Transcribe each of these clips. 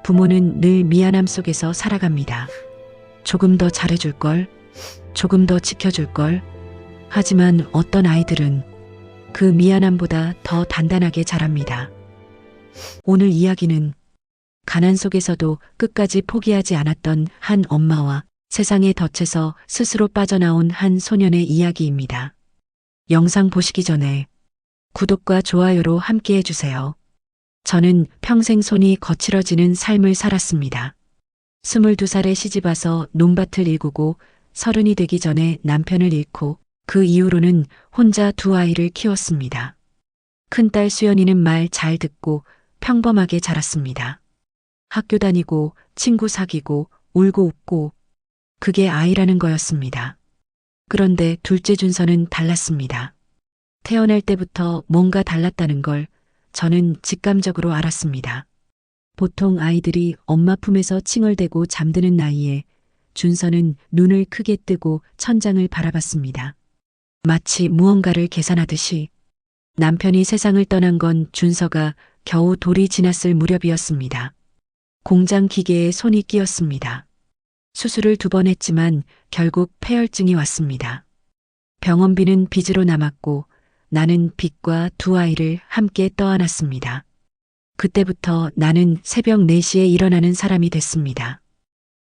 부모는 늘 미안함 속에서 살아갑니다. 조금 더 잘해줄걸, 조금 더 지켜줄걸. 하지만 어떤 아이들은 그 미안함보다 더 단단하게 자랍니다. 오늘 이야기는 가난 속에서도 끝까지 포기하지 않았던 한 엄마와 세상에 덫에서 스스로 빠져나온 한 소년의 이야기입니다. 영상 보시기 전에 구독과 좋아요로 함께 해주세요. 저는 평생 손이 거칠어지는 삶을 살았습니다. 22살에 시집와서 논밭을 일구고 30이 되기 전에 남편을 잃고 그 이후로는 혼자 두 아이를 키웠습니다. 큰딸 수연이는 말 잘 듣고 평범하게 자랐습니다. 학교 다니고 친구 사귀고 울고 웃고 그게 아이라는 거였습니다. 그런데 둘째 준서는 달랐습니다. 태어날 때부터 뭔가 달랐다는 걸 저는 직감적으로 알았습니다. 보통 아이들이 엄마 품에서 칭얼대고 잠드는 나이에 준서는 눈을 크게 뜨고 천장을 바라봤습니다. 마치 무언가를 계산하듯이. 남편이 세상을 떠난 건 준서가 겨우 돌이 지났을 무렵이었습니다. 공장 기계에 손이 끼었습니다. 수술을 2번 했지만 결국 폐혈증이 왔습니다. 병원비는 빚으로 남았고 나는 빚과 두 아이를 함께 떠안았습니다. 그때부터 나는 새벽 4시에 일어나는 사람이 됐습니다.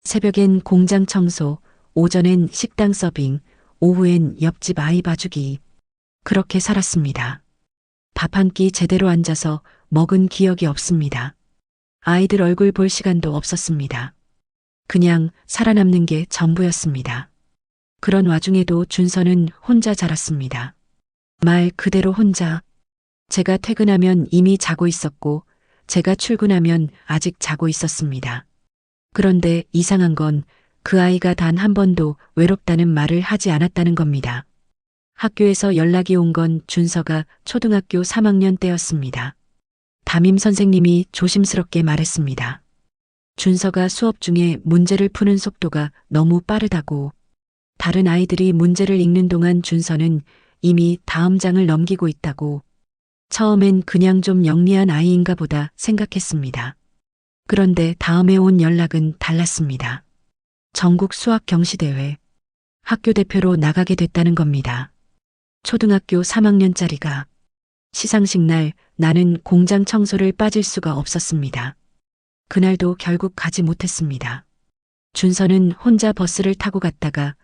새벽엔 공장 청소, 오전엔 식당 서빙, 오후엔 옆집 아이 봐주기. 그렇게 살았습니다. 밥 한 끼 제대로 앉아서 먹은 기억이 없습니다. 아이들 얼굴 볼 시간도 없었습니다. 그냥 살아남는 게 전부였습니다. 그런 와중에도 준서는 혼자 자랐습니다. 말 그대로 혼자. 제가 퇴근하면 이미 자고 있었고 제가 출근하면 아직 자고 있었습니다. 그런데 이상한 건 그 아이가 단 한 번도 외롭다는 말을 하지 않았다는 겁니다. 학교에서 연락이 온 건 준서가 초등학교 3학년 때였습니다. 담임 선생님이 조심스럽게 말했습니다. 준서가 수업 중에 문제를 푸는 속도가 너무 빠르다고. 다른 아이들이 문제를 읽는 동안 준서는 이미 다음 장을 넘기고 있다고. 처음엔 그냥 좀 영리한 아이인가 보다 생각했습니다. 그런데 다음에 온 연락은 달랐습니다. 전국 수학 경시대회. 학교 대표로 나가게 됐다는 겁니다. 초등학교 3학년짜리가. 시상식 날 나는 공장 청소를 빠질 수가 없었습니다. 그날도 결국 가지 못했습니다. 준서는 혼자 버스를 타고 갔다가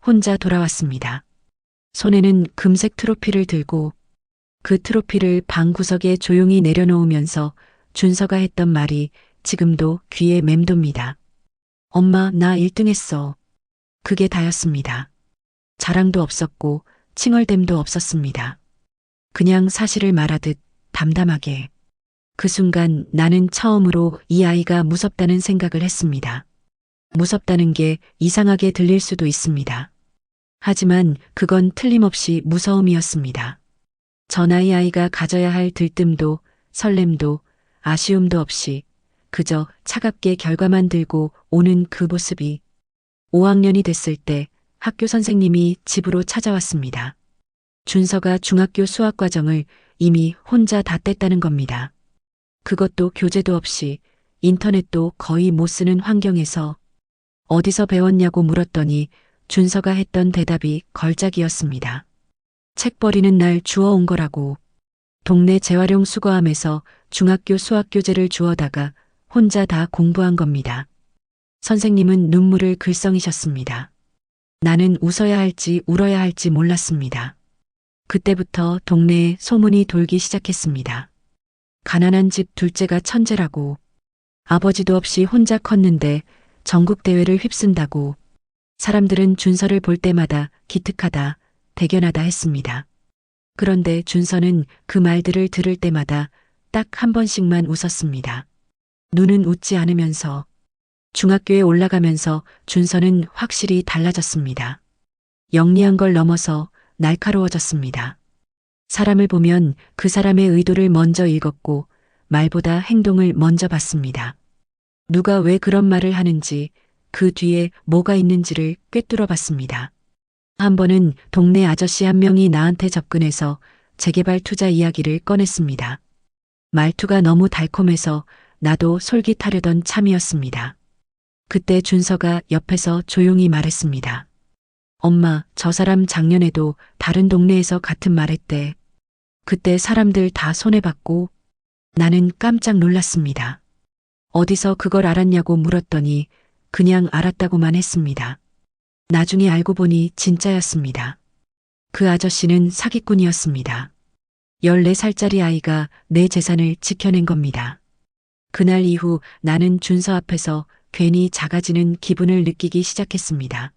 혼자 돌아왔습니다. 손에는 금색 트로피를 들고 그 트로피를 방 구석에 조용히 내려놓으면서 준서가 했던 말이 지금도 귀에 맴돕니다. 엄마, 나 1등 했어. 그게 다였습니다. 자랑도 없었고 칭얼댐도 없었습니다. 그냥 사실을 말하듯 담담하게. 그 순간 나는 처음으로 이 아이가 무섭다는 생각을 했습니다. 무섭다는 게 이상하게 들릴 수도 있습니다. 하지만 그건 틀림없이 무서움이었습니다. 저 나이 아이가 가져야 할 들뜸도 설렘도 아쉬움도 없이 그저 차갑게 결과만 들고 오는 그 모습이 5학년이 됐을 때 학교 선생님이 집으로 찾아왔습니다. 준서가 중학교 수학 과정을 이미 혼자 다 뗐다는 겁니다. 그것도 교재도 없이 인터넷도 거의 못 쓰는 환경에서. 어디서 배웠냐고 물었더니 준서가 했던 대답이 걸작이었습니다. 책 버리는 날 주워온 거라고. 동네 재활용 수거함에서 중학교 수학 교재를 주워다가 혼자 다 공부한 겁니다. 선생님은 눈물을 글썽이셨습니다. 나는 웃어야 할지 울어야 할지 몰랐습니다. 그때부터 동네에 소문이 돌기 시작했습니다. 가난한 집 둘째가 천재라고. 아버지도 없이 혼자 컸는데 전국대회를 휩쓴다고. 사람들은 준서를 볼 때마다 기특하다, 대견하다 했습니다. 그런데 준서는 그 말들을 들을 때마다 딱 한 번씩만 웃었습니다. 눈은 웃지 않으면서. 중학교에 올라가면서 준서는 확실히 달라졌습니다. 영리한 걸 넘어서 날카로워졌습니다. 사람을 보면 그 사람의 의도를 먼저 읽었고 말보다 행동을 먼저 봤습니다. 누가 왜 그런 말을 하는지 그 뒤에 뭐가 있는지를 꿰뚫어 봤습니다. 한 번은 동네 아저씨 한 명이 나한테 접근해서 재개발 투자 이야기를 꺼냈습니다. 말투가 너무 달콤해서 나도 솔깃하려던 참이었습니다. 그때 준서가 옆에서 조용히 말했습니다. 엄마, 저 사람 작년에도 다른 동네에서 같은 말 했대. 그때 사람들 다 손해봤고 나는 깜짝 놀랐습니다. 어디서 그걸 알았냐고 물었더니 그냥 알았다고만 했습니다. 나중에 알고 보니 진짜였습니다. 그 아저씨는 사기꾼이었습니다. 14살짜리 아이가 내 재산을 지켜낸 겁니다. 그날 이후 나는 준서 앞에서 괜히 작아지는 기분을 느끼기 시작했습니다.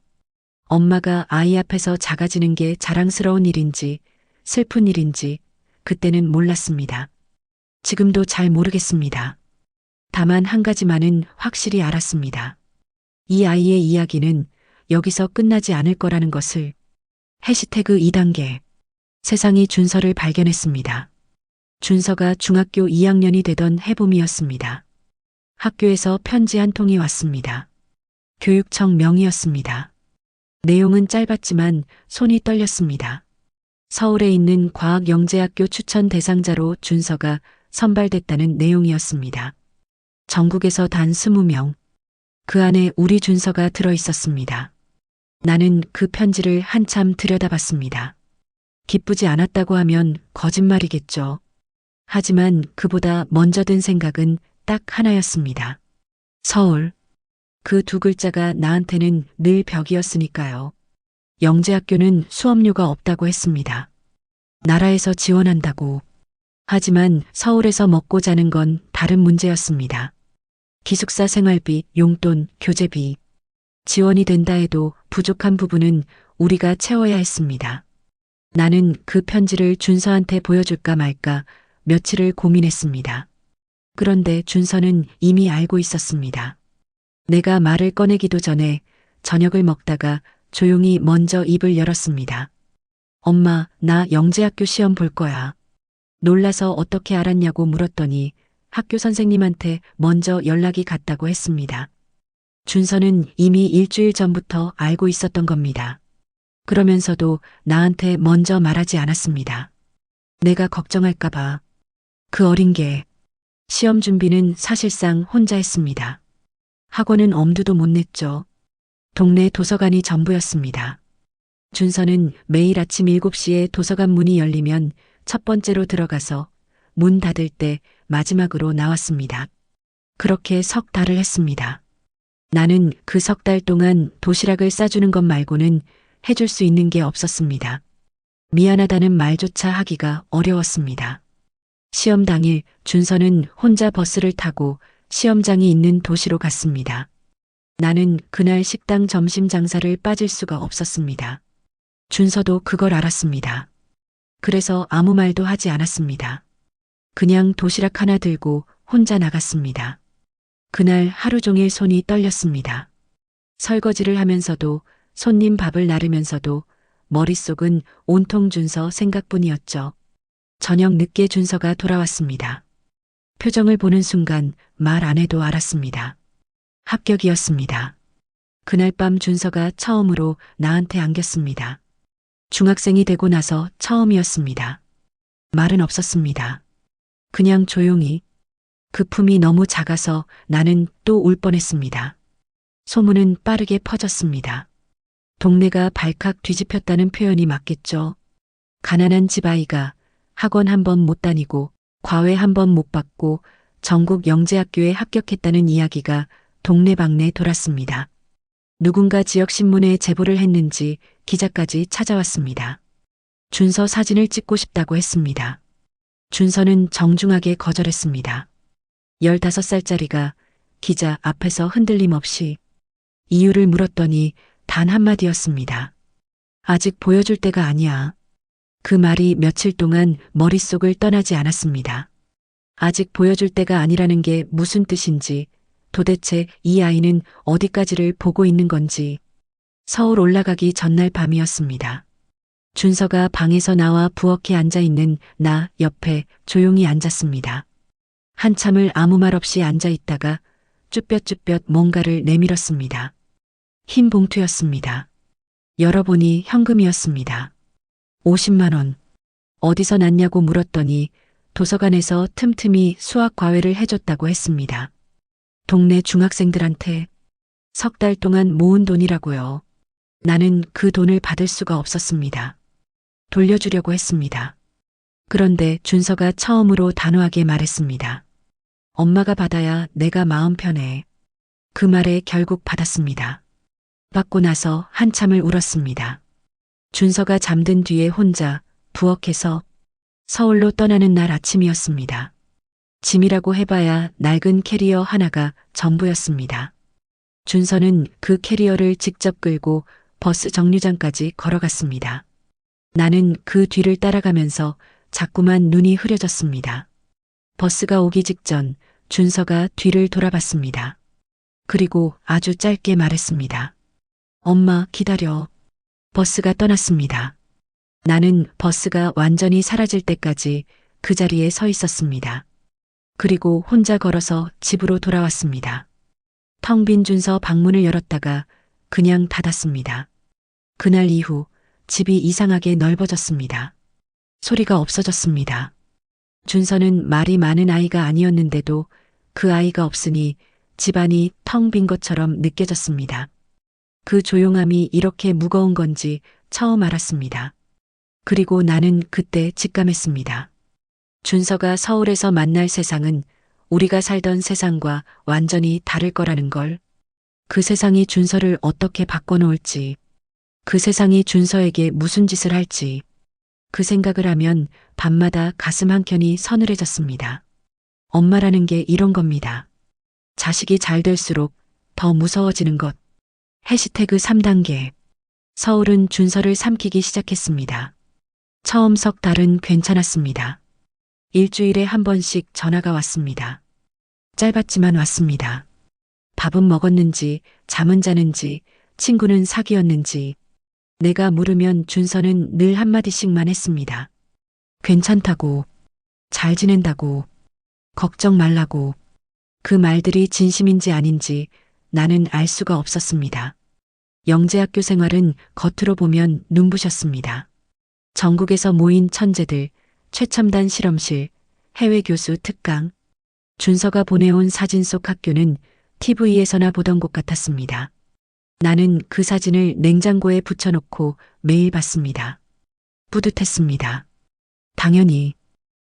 엄마가 아이 앞에서 작아지는 게 자랑스러운 일인지 슬픈 일인지 그때는 몰랐습니다. 지금도 잘 모르겠습니다. 다만 한 가지만은 확실히 알았습니다. 이 아이의 이야기는 여기서 끝나지 않을 거라는 것을. 해시태그 2단계. 세상이 준서를 발견했습니다. 준서가 중학교 2학년이 되던 해봄이었습니다. 학교에서 편지 한 통이 왔습니다. 교육청 명의였습니다. 내용은 짧았지만 손이 떨렸습니다. 서울에 있는 과학영재학교 추천 대상자로 준서가 선발됐다는 내용이었습니다. 전국에서 단 20명. 그 안에 우리 준서가 들어 있었습니다. 나는 그 편지를 한참 들여다봤습니다. 기쁘지 않았다고 하면 거짓말이겠죠. 하지만 그보다 먼저 든 생각은 딱 하나였습니다. 서울. 그 두 글자가 나한테는 늘 벽이었으니까요. 영재학교는 수업료가 없다고 했습니다. 나라에서 지원한다고. 하지만 서울에서 먹고 자는 건 다른 문제였습니다. 기숙사 생활비, 용돈, 교재비. 지원이 된다 해도 부족한 부분은 우리가 채워야 했습니다. 나는 그 편지를 준서한테 보여줄까 말까 며칠을 고민했습니다. 그런데 준서는 이미 알고 있었습니다. 내가 말을 꺼내기도 전에 저녁을 먹다가 조용히 먼저 입을 열었습니다. 엄마, 나 영재학교 시험 볼 거야. 놀라서 어떻게 알았냐고 물었더니 학교 선생님한테 먼저 연락이 갔다고 했습니다. 준서는 이미 일주일 전부터 알고 있었던 겁니다. 그러면서도 나한테 먼저 말하지 않았습니다. 내가 걱정할까봐. 그 어린 게. 시험 준비는 사실상 혼자 했습니다. 학원은 엄두도 못 냈죠. 동네 도서관이 전부였습니다. 준서는 매일 아침 7시에 도서관 문이 열리면 첫 번째로 들어가서 문 닫을 때 마지막으로 나왔습니다. 그렇게 석 달을 했습니다. 나는 그 석 달 동안 도시락을 싸주는 것 말고는 해줄 수 있는 게 없었습니다. 미안하다는 말조차 하기가 어려웠습니다. 시험 당일 준서는 혼자 버스를 타고 시험장이 있는 도시로 갔습니다. 나는 그날 식당 점심 장사를 빠질 수가 없었습니다. 준서도 그걸 알았습니다. 그래서 아무 말도 하지 않았습니다. 그냥 도시락 하나 들고 혼자 나갔습니다. 그날 하루 종일 손이 떨렸습니다. 설거지를 하면서도 손님 밥을 나르면서도 머릿속은 온통 준서 생각뿐이었죠. 저녁 늦게 준서가 돌아왔습니다. 표정을 보는 순간 말 안 해도 알았습니다. 합격이었습니다. 그날 밤 준서가 처음으로 나한테 안겼습니다. 중학생이 되고 나서 처음이었습니다. 말은 없었습니다. 그냥 조용히. 그 품이 너무 작아서 나는 또 울 뻔했습니다. 소문은 빠르게 퍼졌습니다. 동네가 발칵 뒤집혔다는 표현이 맞겠죠. 가난한 집 아이가 학원 한 번 못 다니고 과외 한 번 못 받고 전국 영재학교에 합격했다는 이야기가 동네방네 돌았습니다. 누군가 지역신문에 제보를 했는지 기자까지 찾아왔습니다. 준서 사진을 찍고 싶다고 했습니다. 준서는 정중하게 거절했습니다. 15살짜리가 기자 앞에서 흔들림 없이 이유를 물었더니 단 한마디였습니다. 아직 보여줄 때가 아니야. 그 말이 며칠 동안 머릿속을 떠나지 않았습니다. 아직 보여줄 때가 아니라는 게 무슨 뜻인지, 도대체 이 아이는 어디까지를 보고 있는 건지. 서울 올라가기 전날 밤이었습니다. 준서가 방에서 나와 부엌에 앉아있는 나 옆에 조용히 앉았습니다. 한참을 아무 말 없이 앉아있다가 쭈뼛쭈뼛 뭔가를 내밀었습니다. 흰 봉투였습니다. 열어보니 현금이었습니다. 50만 원. 어디서 났냐고 물었더니 도서관에서 틈틈이 수학 과외를 해줬다고 했습니다. 동네 중학생들한테 석 달 동안 모은 돈이라고요. 나는 그 돈을 받을 수가 없었습니다. 돌려주려고 했습니다. 그런데 준서가 처음으로 단호하게 말했습니다. 엄마가 받아야 내가 마음 편해. 그 말에 결국 받았습니다. 받고 나서 한참을 울었습니다. 준서가 잠든 뒤에 혼자 부엌에서 서울로 떠나는 날 아침이었습니다. 짐이라고 해봐야 낡은 캐리어 하나가 전부였습니다. 준서는 그 캐리어를 직접 끌고 버스 정류장까지 걸어갔습니다. 나는 그 뒤를 따라가면서 자꾸만 눈이 흐려졌습니다. 버스가 오기 직전 준서가 뒤를 돌아봤습니다. 그리고 아주 짧게 말했습니다. 엄마, 기다려. 버스가 떠났습니다. 나는 버스가 완전히 사라질 때까지 그 자리에 서 있었습니다. 그리고 혼자 걸어서 집으로 돌아왔습니다. 텅 빈 준서 방문을 열었다가 그냥 닫았습니다. 그날 이후 집이 이상하게 넓어졌습니다. 소리가 없어졌습니다. 준서는 말이 많은 아이가 아니었는데도 그 아이가 없으니 집안이 텅 빈 것처럼 느껴졌습니다. 그 조용함이 이렇게 무거운 건지 처음 알았습니다. 그리고 나는 그때 직감했습니다. 준서가 서울에서 만날 세상은 우리가 살던 세상과 완전히 다를 거라는 걸. 그 세상이 준서를 어떻게 바꿔놓을지, 그 세상이 준서에게 무슨 짓을 할지, 그 생각을 하면 밤마다 가슴 한켠이 서늘해졌습니다. 엄마라는 게 이런 겁니다. 자식이 잘 될수록 더 무서워지는 것. 해시태그 3단계. 서울은 준서를 삼키기 시작했습니다. 처음 석 달은 괜찮았습니다. 일주일에 한 번씩 전화가 왔습니다. 짧았지만 왔습니다. 밥은 먹었는지, 잠은 자는지, 친구는 사귀었는지. 내가 물으면 준서는 늘 한마디씩만 했습니다. 괜찮다고, 잘 지낸다고, 걱정 말라고. 그 말들이 진심인지 아닌지 나는 알 수가 없었습니다. 영재학교 생활은 겉으로 보면 눈부셨습니다. 전국에서 모인 천재들, 최첨단 실험실, 해외 교수 특강. 준서가 보내온 사진 속 학교는 TV에서나 보던 곳 같았습니다. 나는 그 사진을 냉장고에 붙여놓고 매일 봤습니다. 뿌듯했습니다. 당연히.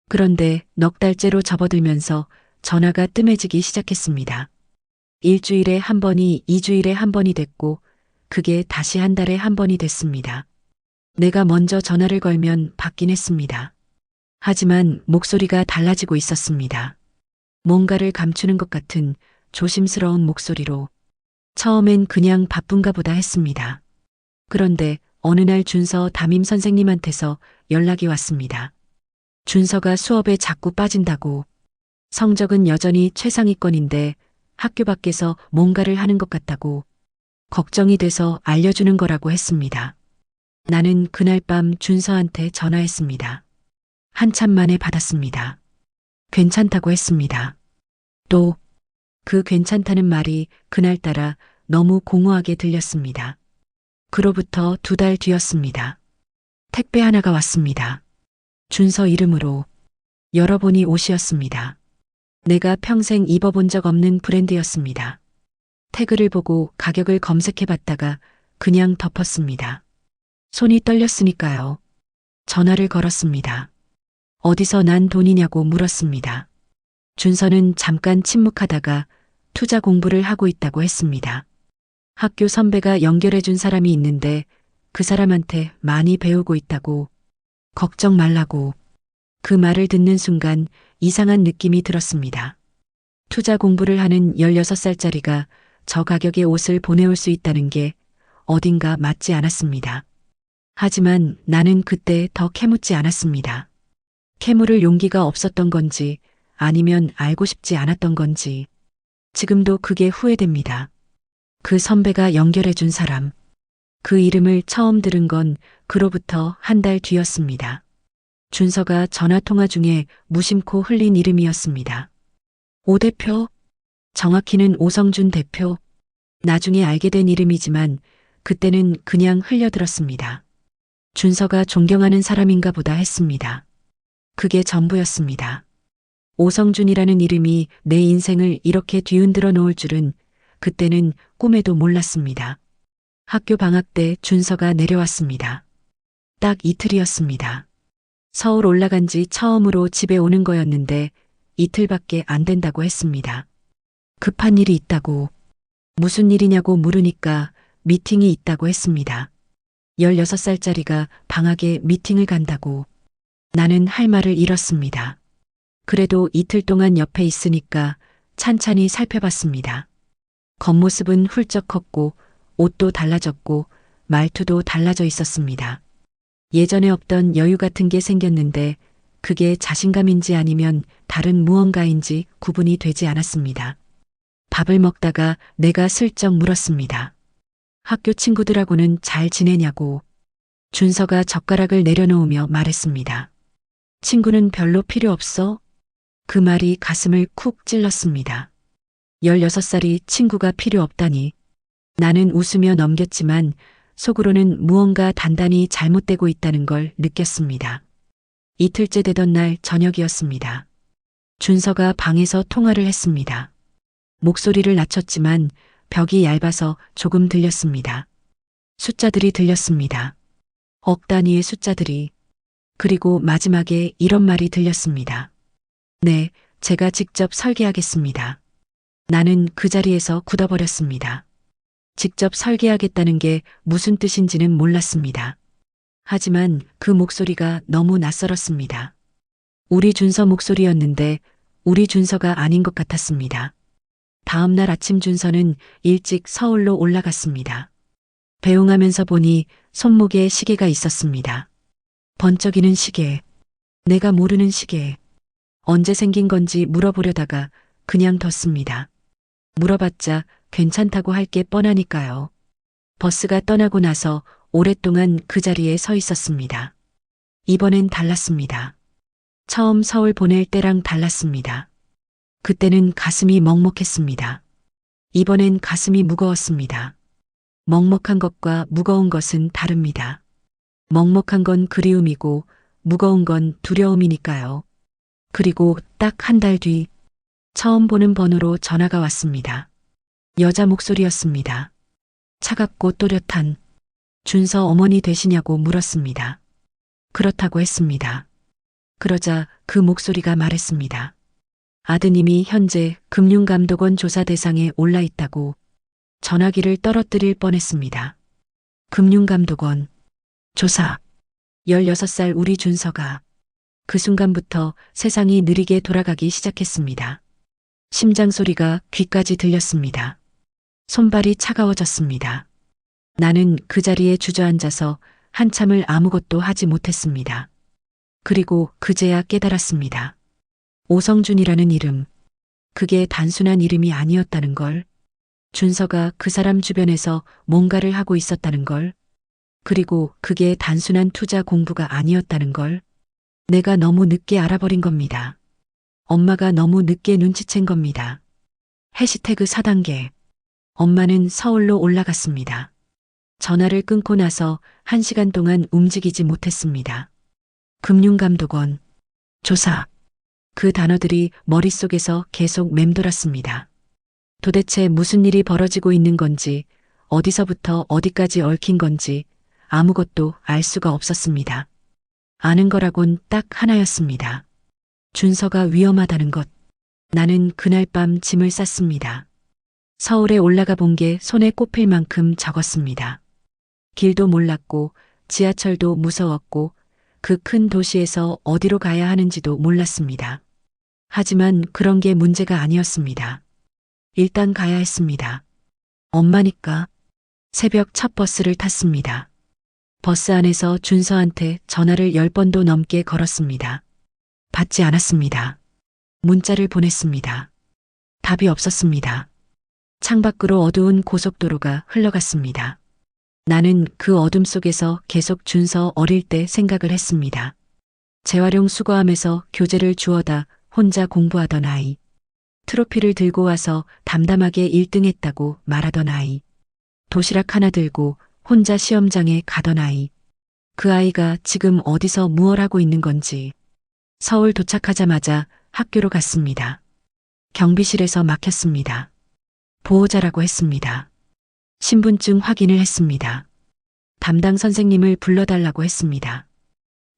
그런데 넉 달째로 접어들면서 전화가 뜸해지기 시작했습니다. 일주일에 한 번이 2주일에 한 번이 됐고 그게 다시 한 달에 한 번이 됐습니다. 내가 먼저 전화를 걸면 받긴 했습니다. 하지만 목소리가 달라지고 있었습니다. 뭔가를 감추는 것 같은 조심스러운 목소리로. 처음엔 그냥 바쁜가 보다 했습니다. 그런데 어느 날 준서 담임 선생님한테서 연락이 왔습니다. 준서가 수업에 자꾸 빠진다고. 성적은 여전히 최상위권인데 학교 밖에서 뭔가를 하는 것 같다고. 걱정이 돼서 알려주는 거라고 했습니다. 나는 그날 밤 준서한테 전화했습니다. 한참 만에 받았습니다. 괜찮다고 했습니다. 또 그 괜찮다는 말이 그날따라 너무 공허하게 들렸습니다. 그로부터 2달 뒤였습니다. 택배 하나가 왔습니다. 준서 이름으로. 열어보니 옷이었습니다. 내가 평생 입어본 적 없는 브랜드였습니다. 태그를 보고 가격을 검색해봤다가 그냥 덮었습니다. 손이 떨렸으니까요. 전화를 걸었습니다. 어디서 난 돈이냐고 물었습니다. 준서는 잠깐 침묵하다가 투자 공부를 하고 있다고 했습니다. 학교 선배가 연결해준 사람이 있는데 그 사람한테 많이 배우고 있다고. 걱정 말라고. 그 말을 듣는 순간 이상한 느낌이 들었습니다. 투자 공부를 하는 16살짜리가 저 가격의 옷을 보내올 수 있다는 게 어딘가 맞지 않았습니다. 하지만 나는 그때 더 캐묻지 않았습니다. 캐물을 용기가 없었던 건지 아니면 알고 싶지 않았던 건지 지금도 그게 후회됩니다. 그 선배가 연결해준 사람. 그 이름을 처음 들은 건 그로부터 한 달 뒤였습니다. 준서가 전화통화 중에 무심코 흘린 이름이었습니다. 오 대표? 정확히는 오성준 대표. 나중에 알게 된 이름이지만 그때는 그냥 흘려들었습니다. 준서가 존경하는 사람인가 보다 했습니다. 그게 전부였습니다. 오성준이라는 이름이 내 인생을 이렇게 뒤흔들어 놓을 줄은 그때는 꿈에도 몰랐습니다. 학교 방학 때 준서가 내려왔습니다. 딱 이틀이었습니다. 서울 올라간 지 처음으로 집에 오는 거였는데 이틀밖에 안 된다고 했습니다. 급한 일이 있다고. 무슨 일이냐고 물으니까 미팅이 있다고 했습니다. 16살짜리가 방학에 미팅을 간다고. 나는 할 말을 잃었습니다. 그래도 이틀 동안 옆에 있으니까 찬찬히 살펴봤습니다. 겉모습은 훌쩍 컸고 옷도 달라졌고 말투도 달라져 있었습니다. 예전에 없던 여유 같은 게 생겼는데 그게 자신감인지 아니면 다른 무언가인지 구분이 되지 않았습니다. 밥을 먹다가 내가 슬쩍 물었습니다. 학교 친구들하고는 잘 지내냐고. 준서가 젓가락을 내려놓으며 말했습니다. 친구는 별로 필요 없어? 그 말이 가슴을 쿡 찔렀습니다. 16살이 친구가 필요 없다니. 나는 웃으며 넘겼지만 속으로는 무언가 단단히 잘못되고 있다는 걸 느꼈습니다. 이틀째 되던 날 저녁이었습니다. 준서가 방에서 통화를 했습니다. 목소리를 낮췄지만 벽이 얇아서 조금 들렸습니다. 숫자들이 들렸습니다. 억 단위의 숫자들이. 그리고 마지막에 이런 말이 들렸습니다. 네, 제가 직접 설계하겠습니다. 나는 그 자리에서 굳어버렸습니다. 직접 설계하겠다는 게 무슨 뜻인지는 몰랐습니다. 하지만 그 목소리가 너무 낯설었습니다. 우리 준서 목소리였는데 우리 준서가 아닌 것 같았습니다. 다음 날 아침 준서는 일찍 서울로 올라갔습니다. 배웅하면서 보니 손목에 시계가 있었습니다. 번쩍이는 시계. 내가 모르는 시계. 언제 생긴 건지 물어보려다가 그냥 뒀습니다. 물어봤자 괜찮다고 할 게 뻔하니까요. 버스가 떠나고 나서 오랫동안 그 자리에 서 있었습니다. 이번엔 달랐습니다. 처음 서울 보낼 때랑 달랐습니다. 그때는 가슴이 먹먹했습니다. 이번엔 가슴이 무거웠습니다. 먹먹한 것과 무거운 것은 다릅니다. 먹먹한 건 그리움이고 무거운 건 두려움이니까요. 그리고 딱 한 달 뒤 처음 보는 번호로 전화가 왔습니다. 여자 목소리였습니다. 차갑고 또렷한. 준서 어머니 되시냐고 물었습니다. 그렇다고 했습니다. 그러자 그 목소리가 말했습니다. 아드님이 현재 금융감독원 조사 대상에 올라 있다고. 전화기를 떨어뜨릴 뻔했습니다. 금융감독원 조사. 16살 우리 준서가. 그 순간부터 세상이 느리게 돌아가기 시작했습니다. 심장 소리가 귀까지 들렸습니다. 손발이 차가워졌습니다. 나는 그 자리에 주저앉아서 한참을 아무것도 하지 못했습니다. 그리고 그제야 깨달았습니다. 오성준이라는 이름. 그게 단순한 이름이 아니었다는 걸. 준서가 그 사람 주변에서 뭔가를 하고 있었다는 걸. 그리고 그게 단순한 투자 공부가 아니었다는 걸. 내가 너무 늦게 알아버린 겁니다. 엄마가 너무 늦게 눈치챈 겁니다. 해시태그 4단계. 엄마는 서울로 올라갔습니다. 전화를 끊고 나서 1시간 동안 움직이지 못했습니다. 금융감독원, 조사. 그 단어들이 머릿속에서 계속 맴돌았습니다. 도대체 무슨 일이 벌어지고 있는 건지, 어디서부터 어디까지 얽힌 건지 아무것도 알 수가 없었습니다. 아는 거라곤 딱 하나였습니다. 준서가 위험하다는 것. 나는 그날 밤 짐을 쌌습니다. 서울에 올라가 본 게 손에 꼽힐 만큼 적었습니다. 길도 몰랐고 지하철도 무서웠고 그 큰 도시에서 어디로 가야 하는지도 몰랐습니다. 하지만 그런 게 문제가 아니었습니다. 일단 가야 했습니다. 엄마니까. 새벽 첫 버스를 탔습니다. 버스 안에서 준서한테 전화를 10번도 넘게 걸었습니다. 받지 않았습니다. 문자를 보냈습니다. 답이 없었습니다. 창밖으로 어두운 고속도로가 흘러갔습니다. 나는 그 어둠 속에서 계속 준서 어릴 때 생각을 했습니다. 재활용 수거함에서 교재를 주워다 혼자 공부하던 아이. 트로피를 들고 와서 담담하게 1등했다고 말하던 아이. 도시락 하나 들고 혼자 시험장에 가던 아이. 그 아이가 지금 어디서 무얼 하고 있는 건지. 서울 도착하자마자 학교로 갔습니다. 경비실에서 막혔습니다. 보호자라고 했습니다. 신분증 확인을 했습니다. 담당 선생님을 불러달라고 했습니다.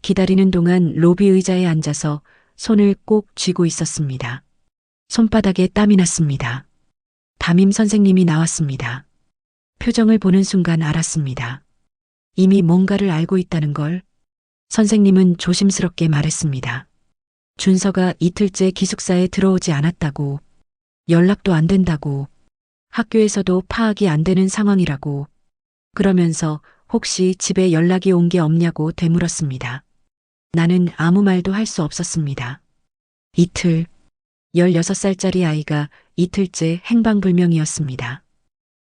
기다리는 동안 로비 의자에 앉아서 손을 꼭 쥐고 있었습니다. 손바닥에 땀이 났습니다. 담임 선생님이 나왔습니다. 표정을 보는 순간 알았습니다. 이미 뭔가를 알고 있다는 걸. 선생님은 조심스럽게 말했습니다. 준서가 이틀째 기숙사에 들어오지 않았다고, 연락도 안 된다고, 학교에서도 파악이 안 되는 상황이라고, 그러면서 혹시 집에 연락이 온 게 없냐고 되물었습니다. 나는 아무 말도 할 수 없었습니다. 이틀, 16살짜리 아이가 이틀째 행방불명이었습니다.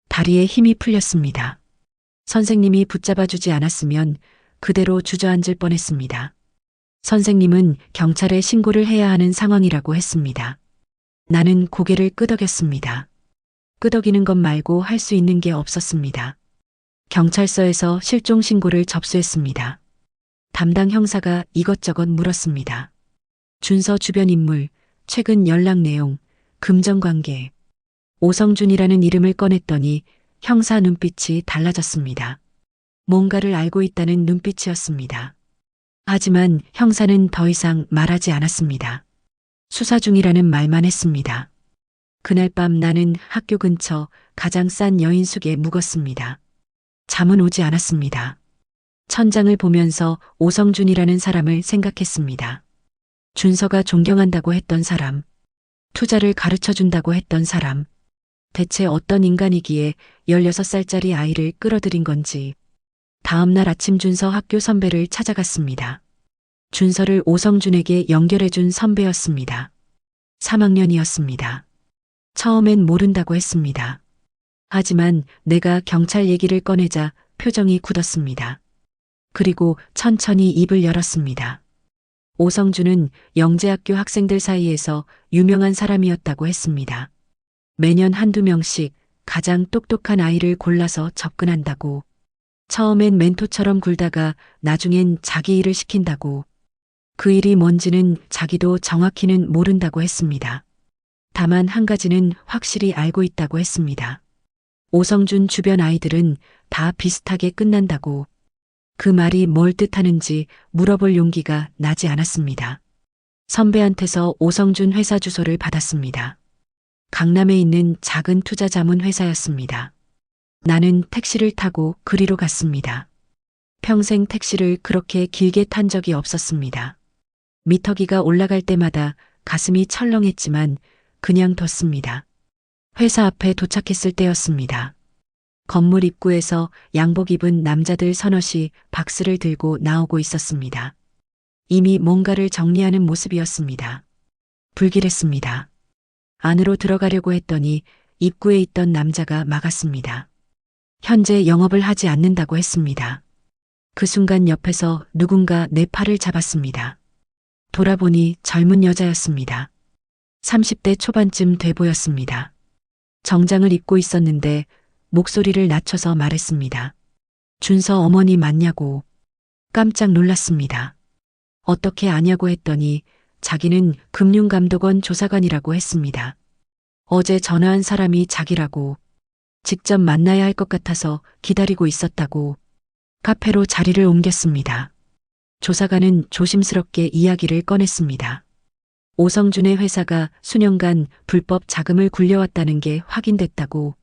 다리에 힘이 풀렸습니다. 선생님이 붙잡아주지 않았으면 그대로 주저앉을 뻔했습니다. 선생님은 경찰에 신고를 해야 하는 상황이라고 했습니다. 나는 고개를 끄덕였습니다. 끄덕이는 것 말고 할 수 있는 게 없었습니다. 경찰서에서 실종 신고를 접수했습니다. 담당 형사가 이것저것 물었습니다. 준서 주변 인물, 최근 연락 내용, 금전관계. 오성준이라는 이름을 꺼냈더니 형사 눈빛이 달라졌습니다. 뭔가를 알고 있다는 눈빛이었습니다. 하지만 형사는 더 이상 말하지 않았습니다. 수사 중이라는 말만 했습니다. 그날 밤 나는 학교 근처 가장 싼 여인숙에 묵었습니다. 잠은 오지 않았습니다. 천장을 보면서 오성준이라는 사람을 생각했습니다. 준서가 존경한다고 했던 사람, 투자를 가르쳐준다고 했던 사람, 대체 어떤 인간이기에 16살짜리 아이를 끌어들인 건지. 다음날 아침 준서 학교 선배를 찾아갔습니다. 준서를 오성준에게 연결해준 선배였습니다. 3학년이었습니다. 처음엔 모른다고 했습니다. 하지만 내가 경찰 얘기를 꺼내자 표정이 굳었습니다. 그리고 천천히 입을 열었습니다. 오성준은 영재학교 학생들 사이에서 유명한 사람이었다고 했습니다. 매년 한두 명씩 가장 똑똑한 아이를 골라서 접근한다고. 처음엔 멘토처럼 굴다가 나중엔 자기 일을 시킨다고. 그 일이 뭔지는 자기도 정확히는 모른다고 했습니다. 다만 한 가지는 확실히 알고 있다고 했습니다. 오성준 주변 아이들은 다 비슷하게 끝난다고. 그 말이 뭘 뜻하는지 물어볼 용기가 나지 않았습니다. 선배한테서 오성준 회사 주소를 받았습니다. 강남에 있는 작은 투자 자문 회사였습니다. 나는 택시를 타고 그리로 갔습니다. 평생 택시를 그렇게 길게 탄 적이 없었습니다. 미터기가 올라갈 때마다 가슴이 철렁했지만 그냥 뒀습니다. 회사 앞에 도착했을 때였습니다. 건물 입구에서 양복 입은 남자들 서너시 박스를 들고 나오고 있었습니다. 이미 뭔가를 정리하는 모습이었습니다. 불길했습니다. 안으로 들어가려고 했더니 입구에 있던 남자가 막았습니다. 현재 영업을 하지 않는다고 했습니다. 그 순간 옆에서 누군가 내 팔을 잡았습니다. 돌아보니 젊은 여자였습니다. 30대 초반쯤 돼 보였습니다. 정장을 입고 있었는데 목소리를 낮춰서 말했습니다. 준서 어머니 맞냐고. 깜짝 놀랐습니다. 어떻게 아냐고 했더니 자기는 금융감독원 조사관이라고 했습니다. 어제 전화한 사람이 자기라고. 직접 만나야 할 것 같아서 기다리고 있었다고. 카페로 자리를 옮겼습니다. 조사관은 조심스럽게 이야기를 꺼냈습니다. 오성준의 회사가 수년간 불법 자금을 굴려왔다는 게 확인됐다고.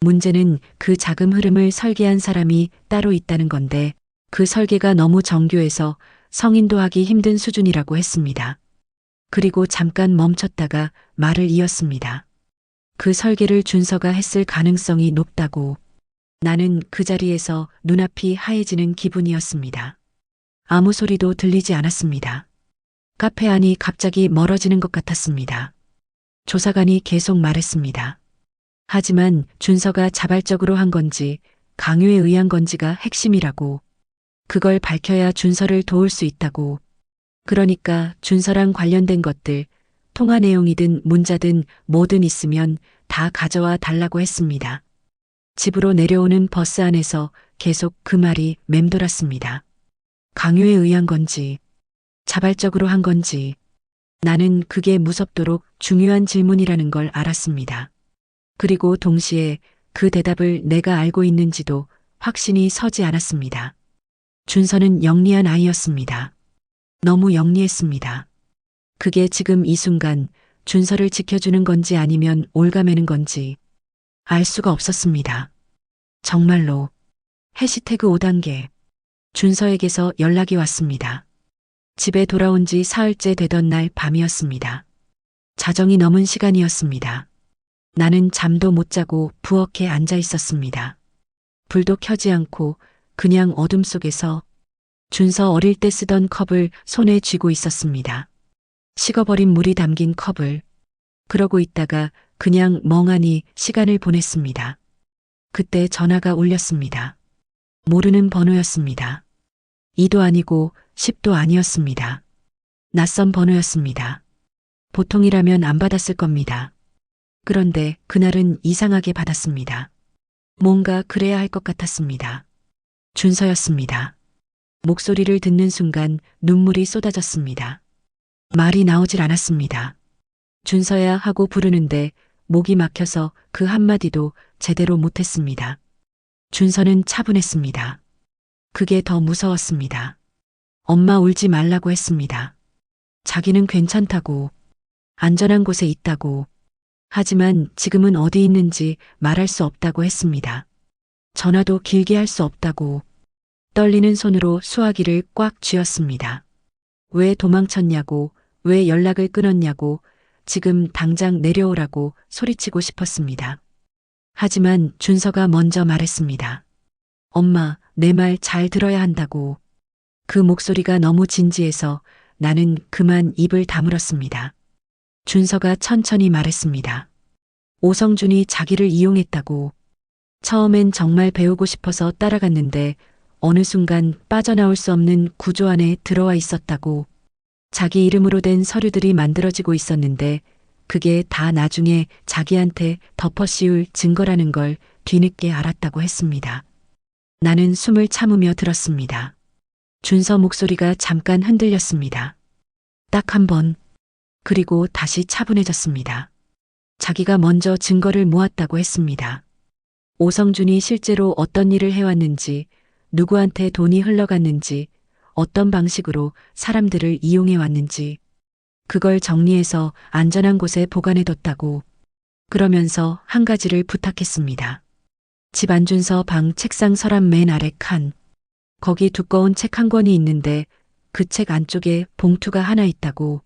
문제는 그 자금 흐름을 설계한 사람이 따로 있다는 건데 그 설계가 너무 정교해서 성인도 하기 힘든 수준이라고 했습니다. 그리고 잠깐 멈췄다가 말을 이었습니다. 그 설계를 준서가 했을 가능성이 높다고. 나는 그 자리에서 눈앞이 하얘지는 기분이었습니다. 아무 소리도 들리지 않았습니다. 카페 안이 갑자기 멀어지는 것 같았습니다. 조사관이 계속 말했습니다. 하지만 준서가 자발적으로 한 건지 강요에 의한 건지가 핵심이라고. 그걸 밝혀야 준서를 도울 수 있다고. 그러니까 준서랑 관련된 것들, 통화 내용이든 문자든 뭐든 있으면 다 가져와 달라고 했습니다. 집으로 내려오는 버스 안에서 계속 그 말이 맴돌았습니다. 강요에 의한 건지, 자발적으로 한 건지 나는 그게 무섭도록 중요한 질문이라는 걸 알았습니다. 그리고 동시에 그 대답을 내가 알고 있는지도 확신이 서지 않았습니다. 준서는 영리한 아이였습니다. 너무 영리했습니다. 그게 지금 이 순간 준서를 지켜주는 건지 아니면 올가매는 건지 알 수가 없었습니다. 정말로 해시태그 5단계 준서에게서 연락이 왔습니다. 집에 돌아온 지 사흘째 되던 날 밤이었습니다. 자정이 넘은 시간이었습니다. 나는 잠도 못 자고 부엌에 앉아 있었습니다. 불도 켜지 않고 그냥 어둠 속에서 준서 어릴 때 쓰던 컵을 손에 쥐고 있었습니다. 식어버린 물이 담긴 컵을. 그러고 있다가 그냥 멍하니 시간을 보냈습니다. 그때 전화가 울렸습니다. 모르는 번호였습니다. 2도 아니고 10도 아니었습니다. 낯선 번호였습니다. 보통이라면 안 받았을 겁니다. 그런데 그날은 이상하게 받았습니다. 뭔가 그래야 할 것 같았습니다. 준서였습니다. 목소리를 듣는 순간 눈물이 쏟아졌습니다. 말이 나오질 않았습니다. 준서야 하고 부르는데 목이 막혀서 그 한마디도 제대로 못했습니다. 준서는 차분했습니다. 그게 더 무서웠습니다. 엄마 울지 말라고 했습니다. 자기는 괜찮다고, 안전한 곳에 있다고, 하지만 지금은 어디 있는지 말할 수 없다고 했습니다. 전화도 길게 할 수 없다고. 떨리는 손으로 수화기를 꽉 쥐었습니다. 왜 도망쳤냐고, 왜 연락을 끊었냐고, 지금 당장 내려오라고 소리치고 싶었습니다. 하지만 준서가 먼저 말했습니다. 엄마, 내 말 잘 들어야 한다고. 그 목소리가 너무 진지해서 나는 그만 입을 다물었습니다. 준서가 천천히 말했습니다. 오성준이 자기를 이용했다고. 처음엔 정말 배우고 싶어서 따라갔는데 어느 순간 빠져나올 수 없는 구조 안에 들어와 있었다고. 자기 이름으로 된 서류들이 만들어지고 있었는데 그게 다 나중에 자기한테 덮어씌울 증거라는 걸 뒤늦게 알았다고 했습니다. 나는 숨을 참으며 들었습니다. 준서 목소리가 잠깐 흔들렸습니다. 딱 한 번. 그리고 다시 차분해졌습니다. 자기가 먼저 증거를 모았다고 했습니다. 오성준이 실제로 어떤 일을 해왔는지, 누구한테 돈이 흘러갔는지, 어떤 방식으로 사람들을 이용해 왔는지, 그걸 정리해서 안전한 곳에 보관해뒀다고. 그러면서 한 가지를 부탁했습니다. 집 안준서 방 책상 서랍 맨 아래 칸. 거기 두꺼운 책 한 권이 있는데 그 책 안쪽에 봉투가 하나 있다고.